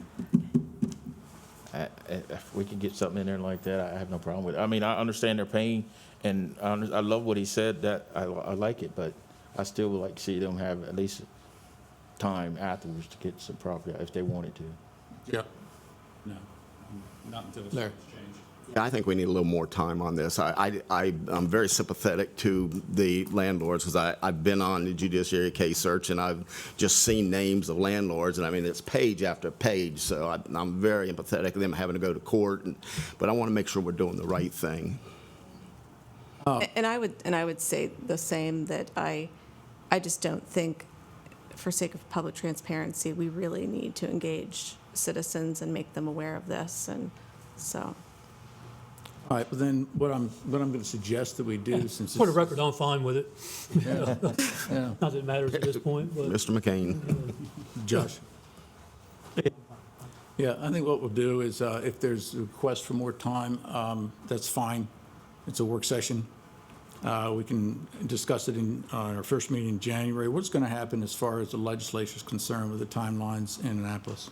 If we can get something in there like that, I have no problem with it. I mean, I understand their pain, and I love what he said, that I like it, but I still would like to see them have at least time afterwards to get some property if they wanted to. Yeah. No, not until it's Larry. changed. I think we need a little more time on this. I'm very sympathetic to the landlords because I've been on the judiciary case search and I've just seen names of landlords, and I mean, it's page after page, so I'm very empathetic to them having to go to court, but I want to make sure we're doing the right thing. And I would say the same, that I just don't think, for sake of public transparency, we really need to engage citizens and make them aware of this, and so. All right, but then what I'm going to suggest that we do, since For the it's, record, I'm fine with it. yeah, Not that it matters at this point, but. Mr. McCain. Josh. Yeah, I think what we'll do is, if there's a request for more time, that's fine. It's a work session. We can discuss it in our first meeting in January. What's going to happen as far as the legislature is concerned with the timelines in Annapolis?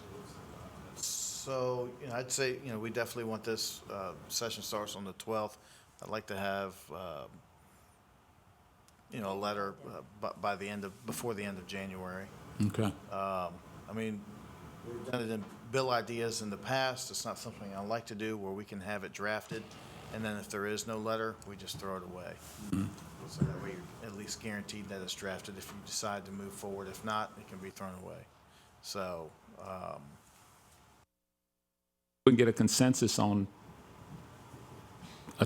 So, I'd say, we definitely want this session starts on the 12th. I'd like to have, a letter before the end of January. Okay. I mean, we've done it in bill ideas in the past. It's not something I like to do, where we can have it drafted, and then if there is no letter, we just throw it away. So that way you're at least guaranteed that it's drafted if you decide to move forward. If not, it can be thrown away. So, We can get a consensus on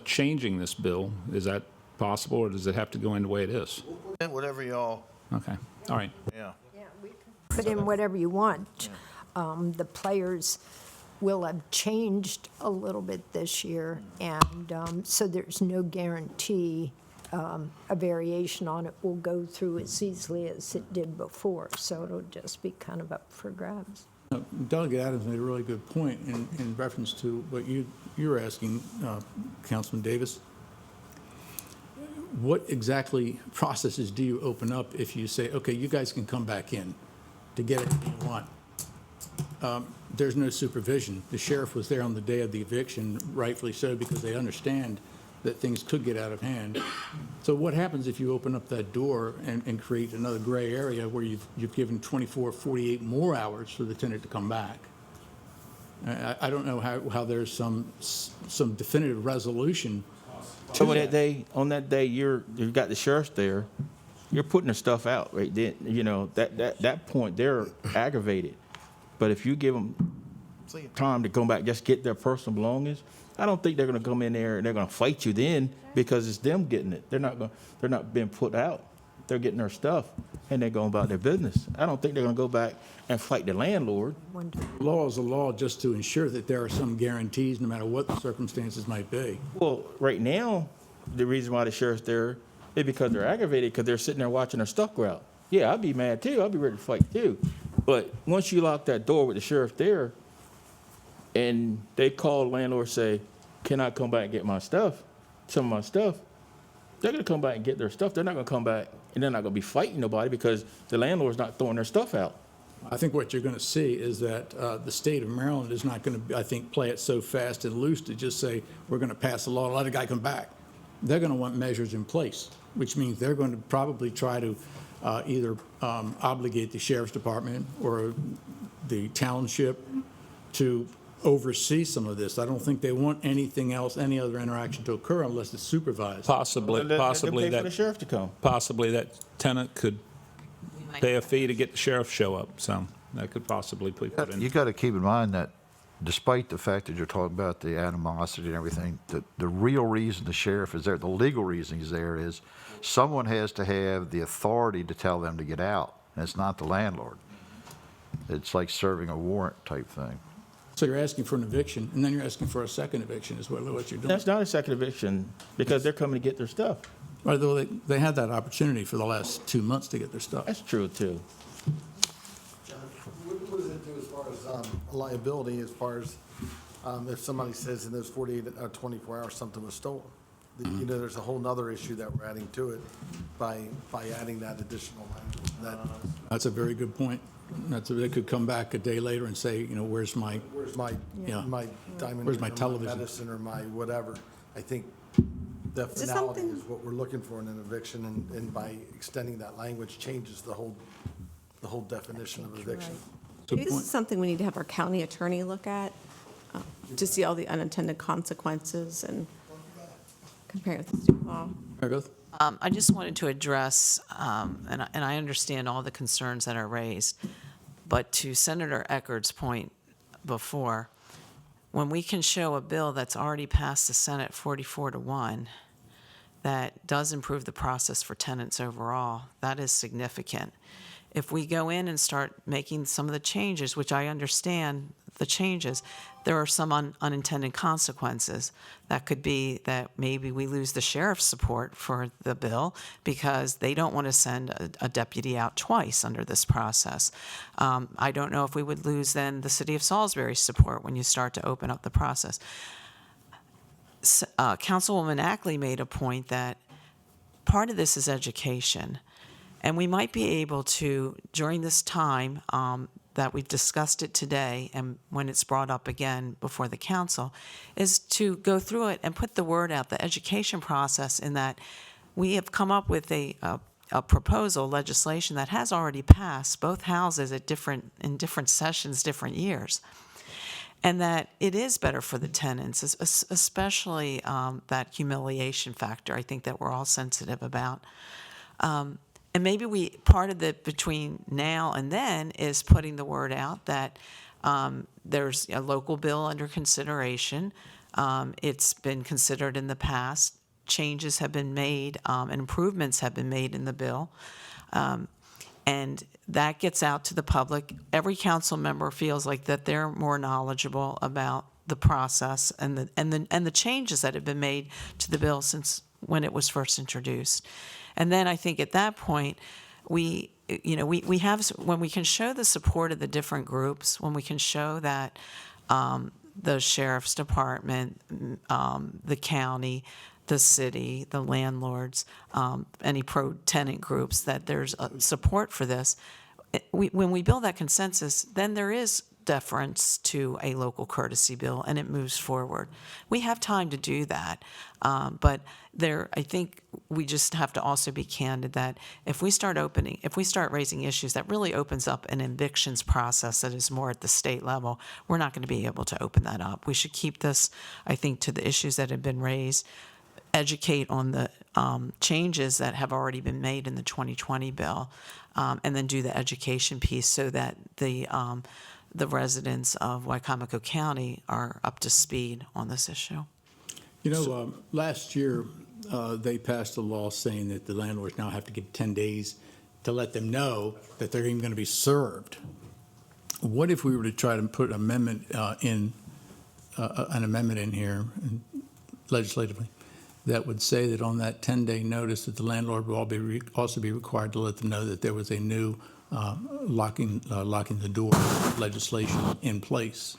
changing this bill. Is that possible, or does it have to go in the way it is? whatever y'all, Okay, all right. yeah. Put in whatever you want. The players will have changed a little bit this year, and so there's no guarantee a variation on it will go through as easily as it did before, so it'll just be kind of up for grabs. Delegate Adams made a really good point in reference to what you're asking, Councilman Davis. What exactly processes do you open up if you say, okay, you guys can come back in to get everything you want? There's no supervision. The sheriff was there on the day of the eviction, rightfully so, because they understand that things could get out of hand. So what happens if you open up that door and create another gray area where you've given 24, 48 more hours for the tenant to come back? I don't know how there's some definitive resolution. So on that day, you've got the sheriff there, you're putting their stuff out right then. That point, they're aggravated. But if you give them time to come back, just get their personal belongings, I don't think they're going to come in there and they're going to fight you then, because it's them getting it. They're not being put out. They're getting their stuff and they're going about their business. I don't think they're going to go back and fight the landlord. Law is a law just to ensure that there are some guarantees, no matter what the circumstances might be. Well, right now, the reason why the sheriff's there is because they're aggravated, because they're sitting there watching their stuff go out. Yeah, I'd be mad too. I'd be ready to fight too. But once you lock that door with the sheriff there, and they call the landlord, say, can I come back and get my stuff, some of my stuff? They're going to come back and get their stuff. They're not going to come back, and they're not going to be fighting nobody because the landlord's not throwing their stuff out. I think what you're going to see is that the state of Maryland is not going to, I think, play it so fast and loose to just say, we're going to pass a law to let a guy come back. They're going to want measures in place, which means they're going to probably try to either obligate the sheriff's department or the township to oversee some of this. I don't think they want anything else, any other interaction to occur unless it's supervised. Possibly They'll pay for the that, sheriff to come. possibly that tenant could pay a fee to get the sheriff to show up, so that could possibly be put in. You got to keep in mind that despite the fact that you're talking about the animosity and everything, the real reason the sheriff is there, the legal reason he's there, is someone has to have the authority to tell them to get out, and it's not the landlord. It's like serving a warrant type thing. So you're asking for an eviction, and then you're asking for a second eviction is what you're doing. That's not a second eviction, because they're coming to get their stuff. Right, though they had that opportunity for the last 2 months to get their stuff. That's true, too. What does it do as far as liability, as far as if somebody says in those 48 or 24 hours something was stolen? There's a whole nother issue that we're adding to it by adding that additional language. That's a very good point. They could come back a day later and say, where's my diamond, where's my ring or television? medicine or my whatever. I think the this finality something- is what we're looking for in an eviction, and by extending that language changes the whole definition of eviction. Maybe this is something we need to have our county attorney look at. to see all the unintended consequences and compare it to the law. Mary Beth? I just wanted to address, and I understand all the concerns that are raised, but to Senator Eckerd's point before, when we can show a bill that's already passed the Senate 44-1 that does improve the process for tenants overall, that is significant. If we go in and start making some of the changes, which I understand the changes, there are some unintended consequences. That could be that maybe we lose the sheriff's support for the bill because they don't want to send a deputy out twice under this process. I don't know if we would lose then the city of Salisbury's support when you start to open up the process. Councilwoman Ackley made a point that part of this is education. And we might be able to, during this time that we've discussed it today and when it's brought up again before the council, is to go through it and put the word out, the education process, in that we have come up with a proposal, legislation that has already passed both houses in different sessions, different years. And that it is better for the tenants, especially that humiliation factor, I think that we're all sensitive about. And maybe part of the between now and then is putting the word out that there's a local bill under consideration. It's been considered in the past. Changes have been made and improvements have been made in the bill. And that gets out to the public. Every council member feels like that they're more knowledgeable about the process and the changes that have been made to the bill since when it was first introduced. And then I think at that point, we have, when we can show the support of the different groups, when we can show that the sheriff's department, the county, the city, the landlords, any pro-tenant groups, that there's support for this, when we build that consensus, then there is deference to a local courtesy bill, and it moves forward. We have time to do that, but I think we just have to also be candid that if we start raising issues, that really opens up an evictions process that is more at the state level. We're not going to be able to open that up. We should keep this, I think, to the issues that have been raised, educate on the changes that have already been made in the 2020 bill, and then do the education piece so that the residents of Wicomico County are up to speed on this issue. You know, last year, they passed a law saying that the landlords now have to give 10 days to let them know that they're even going to be served. What if we were to try to put an amendment in here legislatively that would say that on that 10-day notice that the landlord will also be required to let them know that there was a new locking the door legislation in place?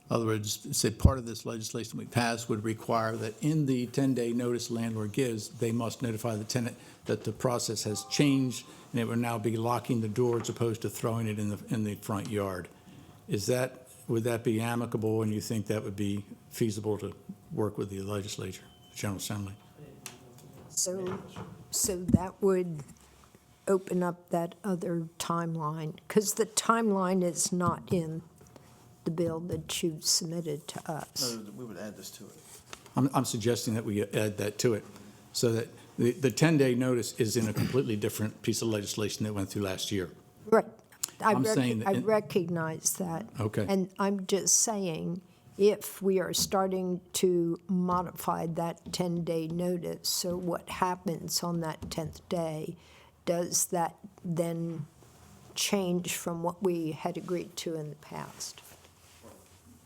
In other words, say part of this legislation we passed would require that in the 10-day notice landlord gives, they must notify the tenant that the process has changed and it would now be locking the door as opposed to throwing it in the front yard. Would that be amicable, and you think that would be feasible to work with the legislature, the General Assembly? So that would open up that other timeline, because the timeline is not in the bill that you submitted to us. We would add this to it. I'm suggesting that we add that to it, so that the 10-day notice is in a completely different piece of legislation that went through last year. Right. I saying recognize that. Okay. And I'm just saying, if we are starting to modify that 10-day notice, so what happens on that 10th day, does that then change from what we had agreed to in the past?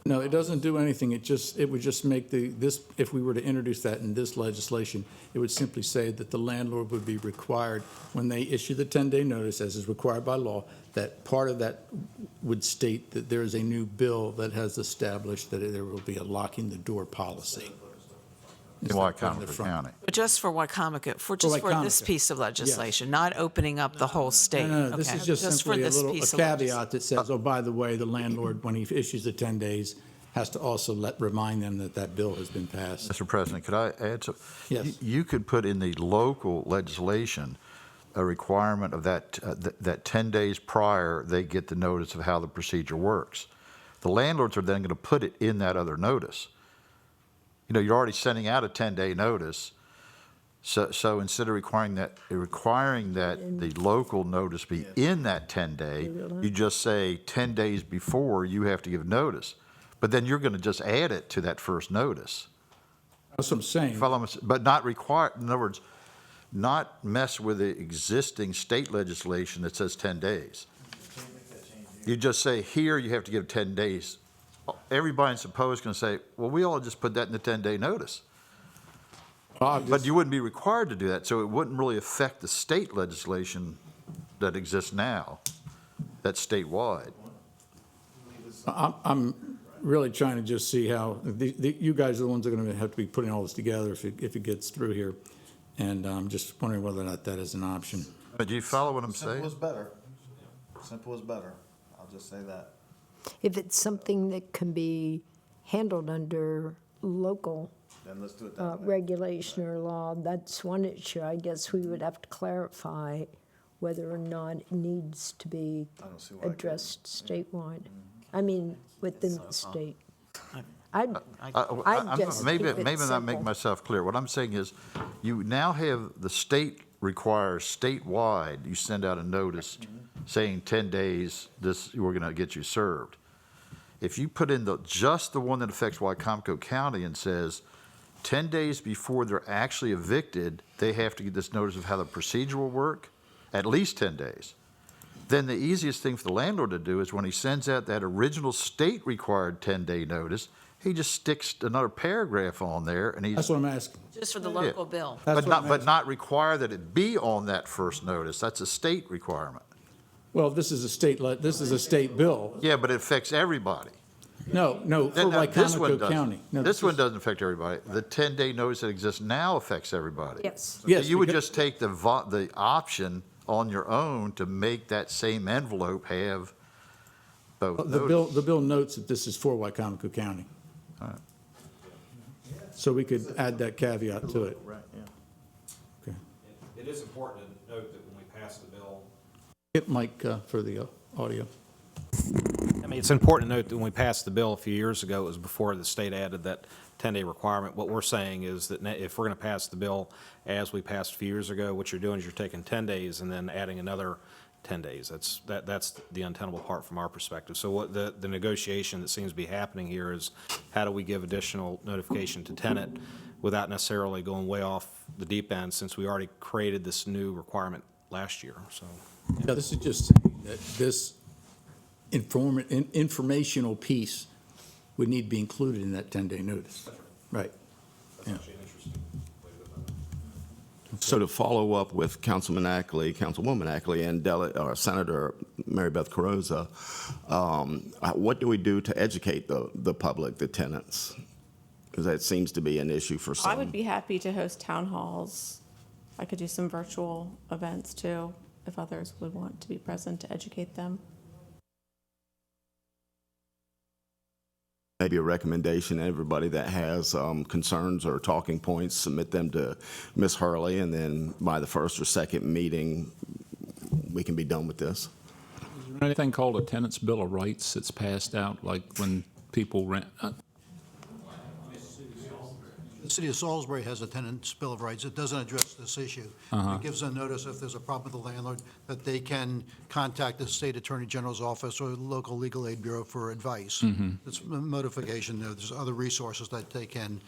No, it doesn't do anything. It would just make this, if we were to introduce that in this legislation, it would simply say that the landlord would be required, when they issue the 10-day notice, as is required by law, that part of that would state that there is a new bill that has established that there will be a locking the door policy. In Wicomico County. But just for Wicomico, for this Wicomico. piece of legislation, not opening up the whole state. No, this Okay. is just for simply a this little piece of caveat that says, oh, by the way, the landlord, when he issues the 10 days, has to also remind them that that bill has been passed. Mr. President, could I add something? Yes. You could put in the local legislation a requirement of that 10 days prior, they get the notice of how the procedure works. The landlords are then going to put it in that other notice. You know, you're already sending out a 10-day notice. So instead of requiring that the local notice be in that 10-day, you just say 10 days before you have to give notice. But then you're going to just add it to that first notice. That's what I'm saying. But not require, in other words, not mess with the existing state legislation that says 10 days. You just say, here you have to give 10 days. Everybody in Suppose is going to say, well, we all just put that in the 10-day notice. But you wouldn't be required to do that, so it wouldn't really affect the state legislation that exists now, that's statewide. I'm really trying to just see how, you guys are the ones that are going to have to be putting all this together if it gets through here. And I'm just wondering whether or not that is an option. But do you follow what I'm saying? Simple is better. Simple is better. I'll just say that. If it's something that can be handled under local Then let's do it that way. regulation or law, that's one issue. I guess we would have to clarify whether or not it needs to be I don't see why it addressed statewide. I mean, within the state. I'm just maybe keep it not simple. make myself clear. What I'm saying is, you now have the state requires statewide, you send out a notice saying 10 days, we're going to get you served. If you put in just the one that affects Wicomico County and says 10 days before they're actually evicted, they have to get this notice of how the procedure will work, at least 10 days. Then the easiest thing for the landlord to do is when he sends out that original state-required 10-day notice, he just sticks another paragraph on there, and That's what I'm asking. Just for the local bill. That's but not require that it be on that first notice. That's a state requirement. Well, this is a state bill. Yeah, but it affects everybody. No, for This one Wicomico doesn't. County. No, This one doesn't affect everybody. The 10-day notice that exists now affects everybody. Yes. Yes, So you would because- just take the option on your own to make that same envelope have both notices. The bill notes that this is for Wicomico County. All right. So we could add that caveat to it. Right, yeah. Okay. It is important to note that when we pass the bill, Get Mike for the audio. I mean, it's important to note that when we passed the bill a few years ago, it was before the state added that 10-day requirement. What we're saying is that if we're going to pass the bill as we passed a few years ago, what you're doing is you're taking 10 days and then adding another 10 days. That's the untenable part from our perspective. So what the negotiation that seems to be happening here is how do we give additional notification to tenant without necessarily going way off the deep end, since we already created this new requirement last year, so. Yeah, this is just saying that this informational piece would need to be included in that 10-day notice. Right. Yeah. So to follow up with Councilman Ackley, Councilwoman Ackley, and Senator Mary Beth Carrozza, what do we do to educate the public, the tenants? Because that seems to be an issue for some. I would be happy to host town halls. I could do some virtual events too, if others would want to be present to educate them. Maybe a recommendation, everybody that has concerns or talking points, submit them to Ms. Hurley, and then by the first or second meeting, we can be done with this. Is there anything called a tenant's bill of rights that's passed out, like when people rent? The city of Salisbury has a tenant's bill of rights. It doesn't address this issue. It gives a notice if there's a problem with the landlord that they can contact the state attorney general's office or local legal aid bureau for advice. It's a notification. There's other resources that they can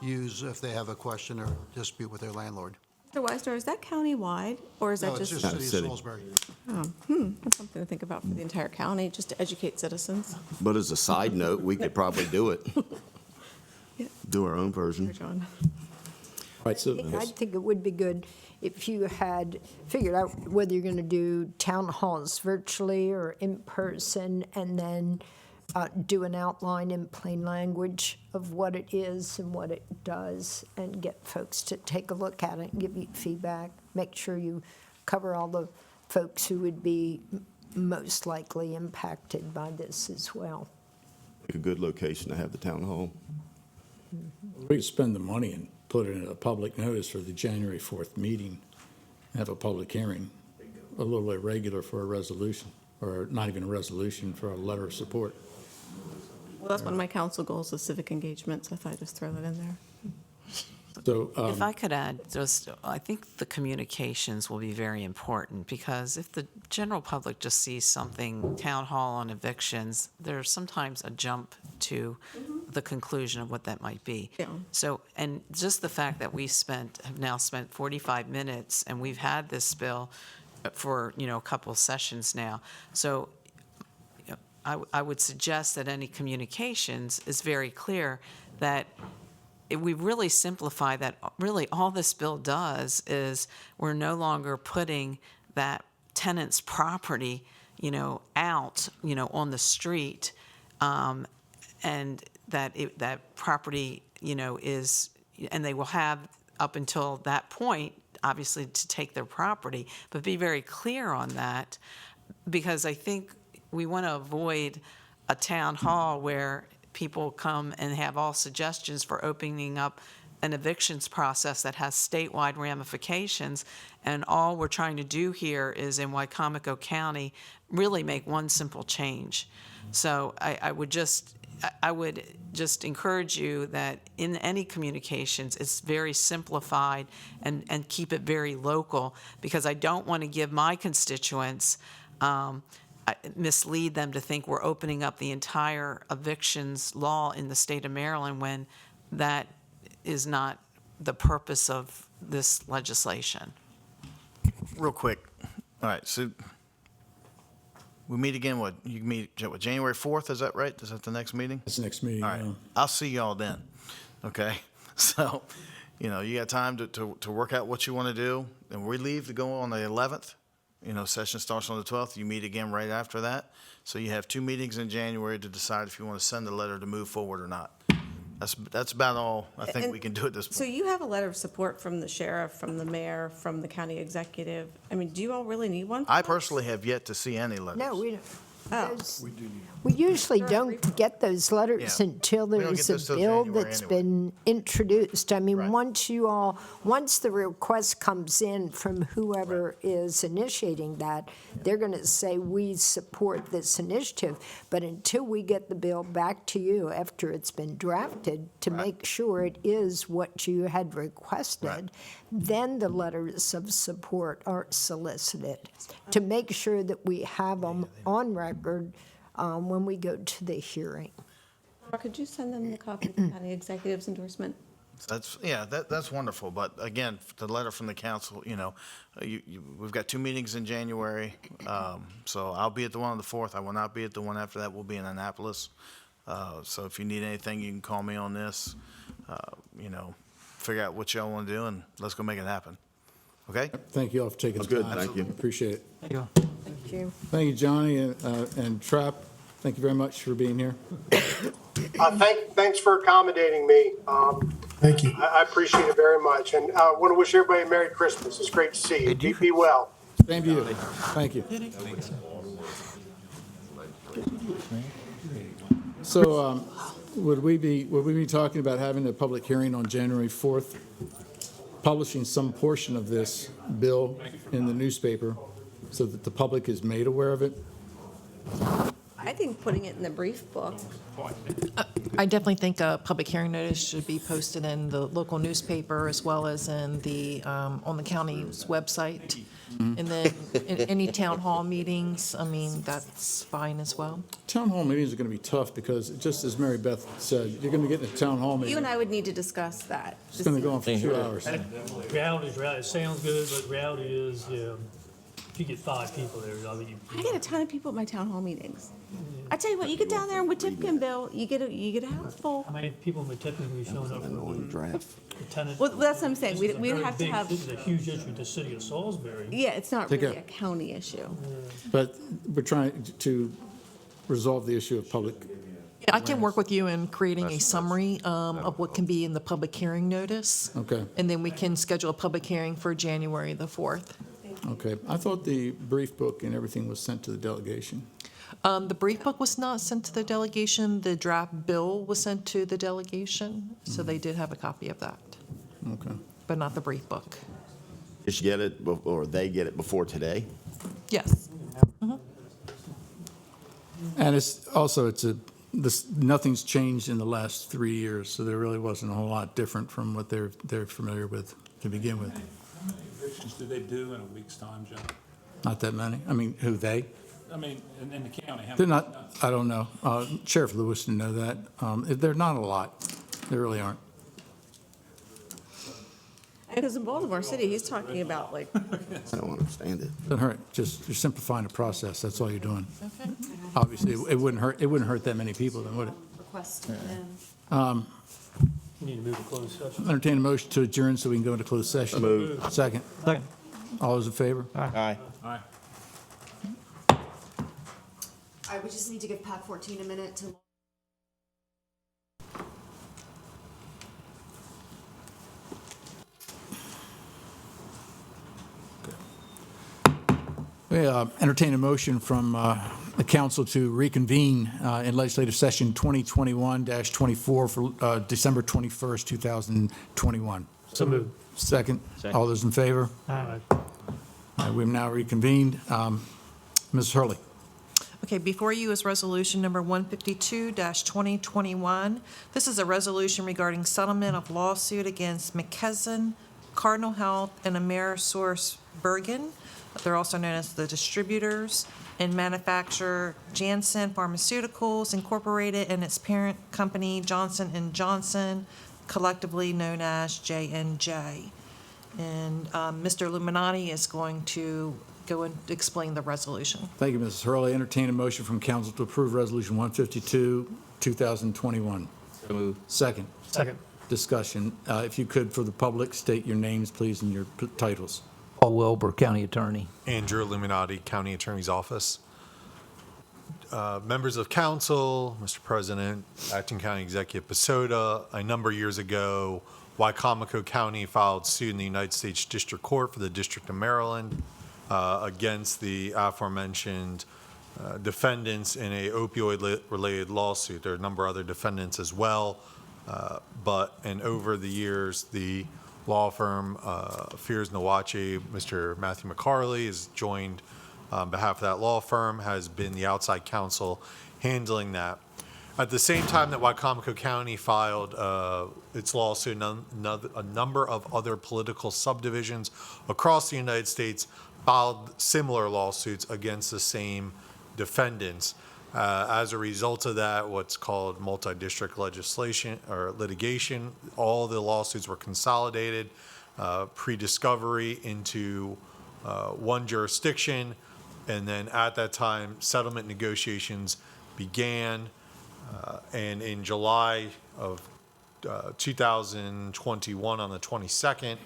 use if they have a question or dispute with their landlord. Mr. Weisner, is that county-wide, or is that No, it's just? just city City. of Salisbury. That's something to think about for the entire county, just to educate citizens. But as a side note, we could probably do it. Yeah. Do our own version. John. Right, so I think it would be good if you had figured out whether you're going to do town halls virtually or in person, and then do an outline in plain language of what it is and what it does, and get folks to take a look at it and give you feedback. Make sure you cover all the folks who would be most likely impacted by this as well. A good location to have the town hall. we could spend the money and put it in a public notice for the January 4th meeting, have a public hearing, a little irregular for a resolution. or not even a resolution, for a letter of support. Well, that's one of my council goals, is civic engagement, so I thought I'd just throw that in there. So, If I could add, just, I think the communications will be very important, because if the general public just sees something, town hall on evictions, there's sometimes a jump to the conclusion of what that might be. Yeah. So, and just the fact that have now spent 45 minutes, and we've had this bill for, a couple of sessions now. So I would suggest that any communications is very clear that we really simplify that. Really, all this bill does is we're no longer putting that tenant's property, out, on the street, and that property, is, and they will have up until that point, obviously, to take their property, but be very clear on that, because I think we want to avoid a town hall where people come and have all suggestions for opening up an evictions process that has statewide ramifications, and all we're trying to do here is in Wicomico County really make one simple change. So I would just encourage you that in any communications, it's very simplified and keep it very local, because I don't want to give my constituents mislead them to think we're opening up the entire evictions law in the state of Maryland, when that is not the purpose of this legislation. Real quick. All right, so we meet again, you meet, January 4th, is that right? Is that the next meeting? That's the next meeting. All right, I'll see y'all then, okay? So, you got time to work out what you want to do, and we leave to go on the 11th. Session starts on the 12th. You meet again right after that. So you have 2 meetings in January to decide if you want to send a letter to move forward or not. That's about all I think we can do at this point. So you have a letter of support from the sheriff, from the mayor, from the county executive. I mean, do you all really need one? I personally have yet to see any letters. No, we don't. Oh. Those- We usually don't get those letters Yeah. until We don't there's get those a till bill January that's anyway. been introduced. I mean, Right. once the request comes in from whoever is initiating that, they're going to say, we support this initiative. But until we get the bill back to you after it's been drafted to make sure it is what you had requested, then the letters of support are solicited to make sure that we have them on record when we go to the hearing. Or could you send them the copy of the county executive's endorsement? That's wonderful. But again, the letter from the council, we've got 2 meetings in January. So I'll be at the one on the 4th. I will not be at the one after that. We'll be in Annapolis. So if you need anything, you can call me on this. Figure out what y'all want to do, and let's go make it happen. Okay? Thank you all for taking the Good, time. thank you. Appreciate it. Thank you. Thank you, Johnny and Trapp. Thank you very much for being here. Thanks for accommodating me. Thank you. I appreciate it very much. And I want to wish everybody a Merry Christmas. It's great to see you. Be well. Same to you. Thank you. So would we be talking about having a public hearing on January 4th, publishing some portion of this bill in the newspaper so that the public is made aware of it? I think putting it in the brief book. I definitely think a public hearing notice should be posted in the local newspaper as well as in on the county's website. And then in any town hall meetings, I mean, that's fine as well. Town hall meetings are going to be tough because, just as Mary Beth said, you're going to get in a town hall You meeting. and I would need to discuss that. It's going to go on for 2 hours. Reality is reality. It sounds good, but reality is, if you get 5 people there, I mean, I get a ton of people at my town hall meetings. I tell you what, you get down there in Wicomico, you get a house full. how many people in Tenant will be showing up for the tenant? Well, that's what I'm saying. This is a We'd very have to big- have, This is a huge issue to the city of Salisbury. yeah, it's not Take really care. a county issue. But we're trying to resolve the issue of public. I can work with you in creating a summary of what can be in the public hearing notice. Okay, And then we can schedule a public hearing for January the 4th. okay. I thought the brief book and everything was sent to the delegation. The brief book was not sent to the delegation. The draft bill was sent to the delegation, so they did have a copy of that, Okay. but not the brief book. Did you get it, or they get it before today? Yes. And it's also, nothing's changed in the last 3 years, so there really wasn't a whole lot different from what they're familiar with to begin with. How many evictions do they do in a week's time, John? Not that many. I mean, who, they? I mean, in the county, how They're many? not, I don't know. Sheriff Lewis would know that. They're not a lot. There really aren't. Because in Baltimore City, he's talking about like, I don't understand it. Doesn't hurt. Just, you're simplifying the process. That's all you're doing. Obviously, it wouldn't hurt that many people then, would it? Request. You need to move to closed session. Entertain a motion to adjourn so we can go into closed session. Second. Second. All those in favor? Aye. Aye. All right, we just need to give Pat 14 a minute to. We entertain a motion from the council to reconvene in legislative session 2021-24 for December 21st, 2021. So moved. Second. All those in favor? Aye. All right, we've now reconvened. Ms. Hurley. Okay, before you is resolution number 152-2021. This is a resolution regarding settlement of lawsuit against McKesson, Cardinal Health, and Amerisource Bergen. They're also known as the distributors and manufacturer Janssen Pharmaceuticals Incorporated and its parent company Johnson & Johnson, collectively known as J&J. And Mr. Illuminati is going to go and explain the resolution. Thank you, Mrs. Hurley. Entertain a motion from council to approve Resolution 152, 2021. So moved. Second. Second. Discussion. If you could, for the public, state your names, please, and your titles. Paul Wilbur, County Attorney. Andrew Illuminati, County Attorney's Office. Members of council, Mr. President, Acting County Executive Basoda, a number of years ago, Wicomico County filed suit in the United States District Court for the District of Maryland against the aforementioned defendants in a opioid-related lawsuit. There are a number of other defendants as well, and over the years, the law firm Fears Nawachi, Mr. Matthew McCarley, has joined on behalf of that law firm, has been the outside counsel handling that. At the same time that Wicomico County filed its lawsuit, a number of other political subdivisions across the United States filed similar lawsuits against the same defendants. As a result of that, what's called multi-district legislation or litigation, all the lawsuits were consolidated pre-discovery into one jurisdiction, and then at that time, settlement negotiations began. And in July of 2021, on the 22nd,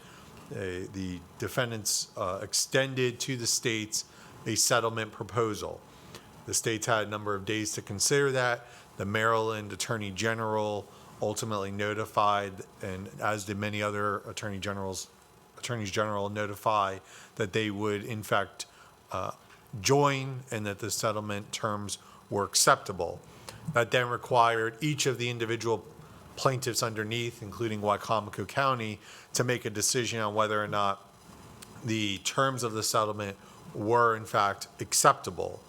the defendants extended to the states a settlement proposal. The states had a number of days to consider that. The Maryland Attorney General ultimately notified, and as did many other attorneys general notify that they would in fact join and that the settlement terms were acceptable. That then required each of the individual plaintiffs underneath, including Wicomico County, to make a decision on whether or not the terms of the settlement were in fact acceptable.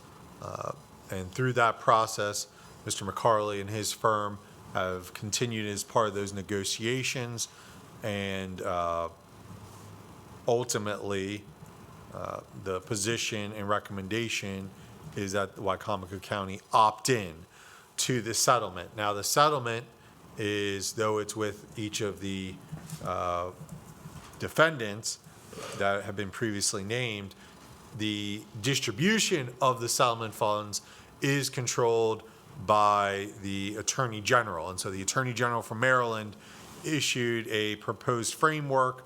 And through that process, Mr. McCarley and his firm have continued as part of those negotiations, and ultimately, the position and recommendation is that Wicomico County opt in to the settlement. Now, the settlement is, though it's with each of the defendants that have been previously named, the distribution of the settlement funds is controlled by the Attorney General. And so the Attorney General from Maryland issued a proposed framework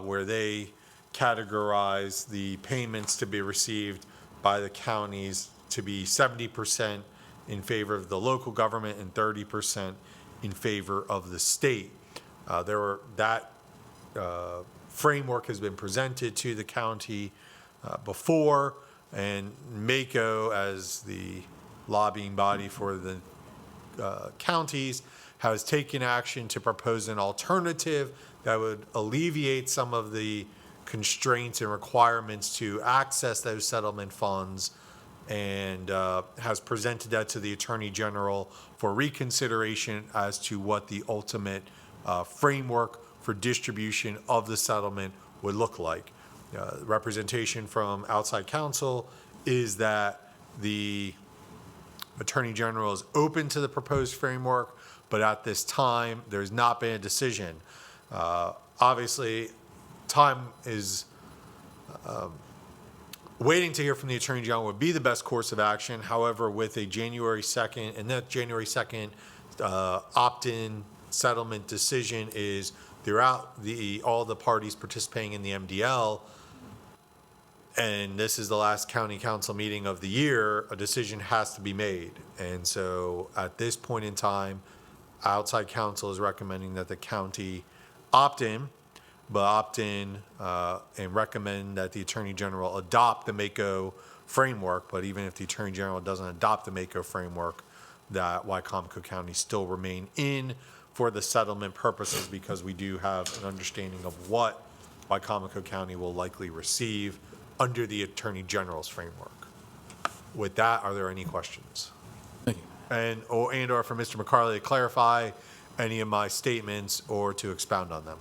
where they categorize the payments to be received by the counties to be 70% in favor of the local government and 30% in favor of the state. That framework has been presented to the county before, and MACO, as the lobbying body for the counties, has taken action to propose an alternative that would alleviate some of the constraints and requirements to access those settlement funds and has presented that to the Attorney General for reconsideration as to what the ultimate framework for distribution of the settlement would look like. Representation from outside counsel is that the Attorney General is open to the proposed framework, but at this time, there's not been a decision. Obviously, time is waiting to hear from the Attorney General would be the best course of action. However, with a January 2nd, and that January 2nd opt-in settlement decision is throughout all the parties participating in the MDL, and this is the last county council meeting of the year, a decision has to be made. And so at this point in time, outside counsel is recommending that the county opt in, but opt in and recommend that the Attorney General adopt the MACO framework. But even if the Attorney General doesn't adopt the MACO framework, that Wicomico County still remain in for the settlement purposes, because we do have an understanding of what Wicomico County will likely receive under the Attorney General's framework. With that, are there any questions? Thank you. And or for Mr. McCarley to clarify any of my statements or to expound on them?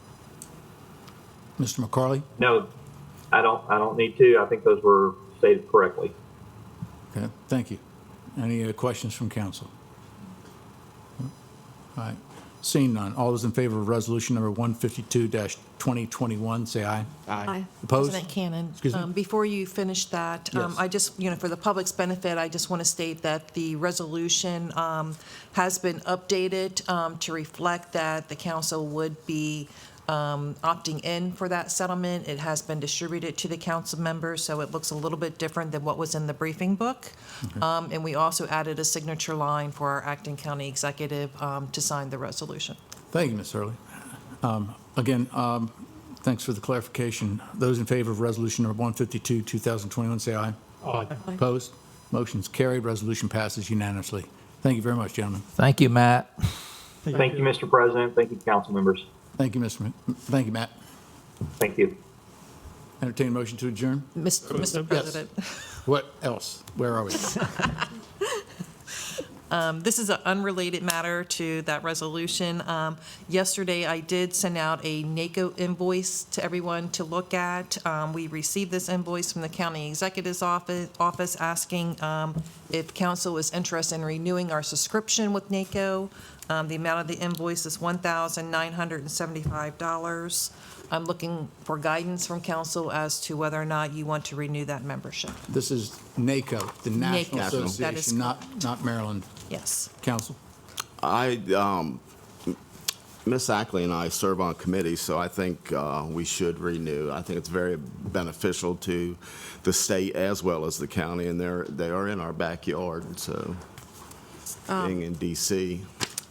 Mr. McCarley? No, I don't need to. I think those were stated correctly. Okay, thank you. Any questions from council? All right, seeing none. All those in favor of resolution number 152-2021, say aye. Aye. Opposed? President Cannon, Excuse me? before you finish that, Yes. I just, for the public's benefit, I just want to state that the resolution has been updated to reflect that the council would be opting in for that settlement. It has been distributed to the council members, so it looks a little bit different than what was in the briefing book. And we also added a signature line for our acting county executive to sign the resolution. Thank you, Ms. Hurley. Again, thanks for the clarification. Those in favor of resolution number 152, 2021, say aye. Aye. Opposed? Motion's carried. Resolution passes unanimously. Thank you very much, gentlemen. Thank you, Matt. Thank you, Mr. President. Thank you, council members. Thank you, Thank you, Matt. Thank you. Entertain a motion to adjourn? Mr. President. What else? Where are we? This is an unrelated matter to that resolution. Yesterday, I did send out a NACO invoice to everyone to look at. We received this invoice from the county executive's office asking if council is interested in renewing our subscription with NACO. The amount of the invoice is $1,975. I'm looking for guidance from council as to whether or not you want to renew that membership. This is NACO, the National NACO. That is Association, not Maryland. Yes. Council? Ms. Ackley and I serve on committees, so I think we should renew. I think it's very beneficial to the state as well as the county, and they are in our backyard, so being in D.C.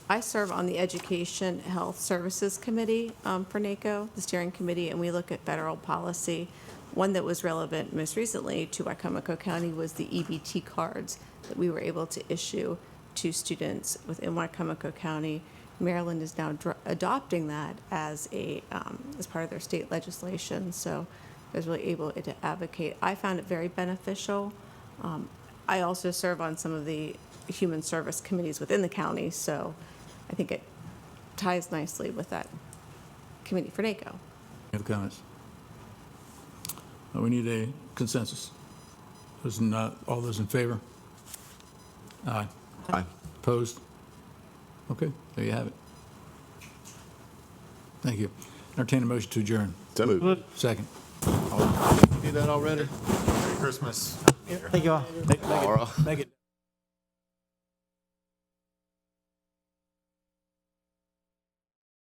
I serve on the Education Health Services Committee for NACO, the steering committee, and we look at federal policy. One that was relevant most recently to Wicomico County was the EBT cards that we were able to issue to students within Wicomico County. Maryland is now adopting that as part of their state legislation, so I was really able to advocate. I found it very beneficial. I also serve on some of the human service committees within the county, so I think it ties nicely with that committee for NACO. Any other comments? We need a consensus. All those in favor? Aye. Aye. Opposed? Okay, there you have it. Thank you. Entertain a motion to adjourn. So moved. Second. You do that already? Merry Christmas. Thank you all. Make it.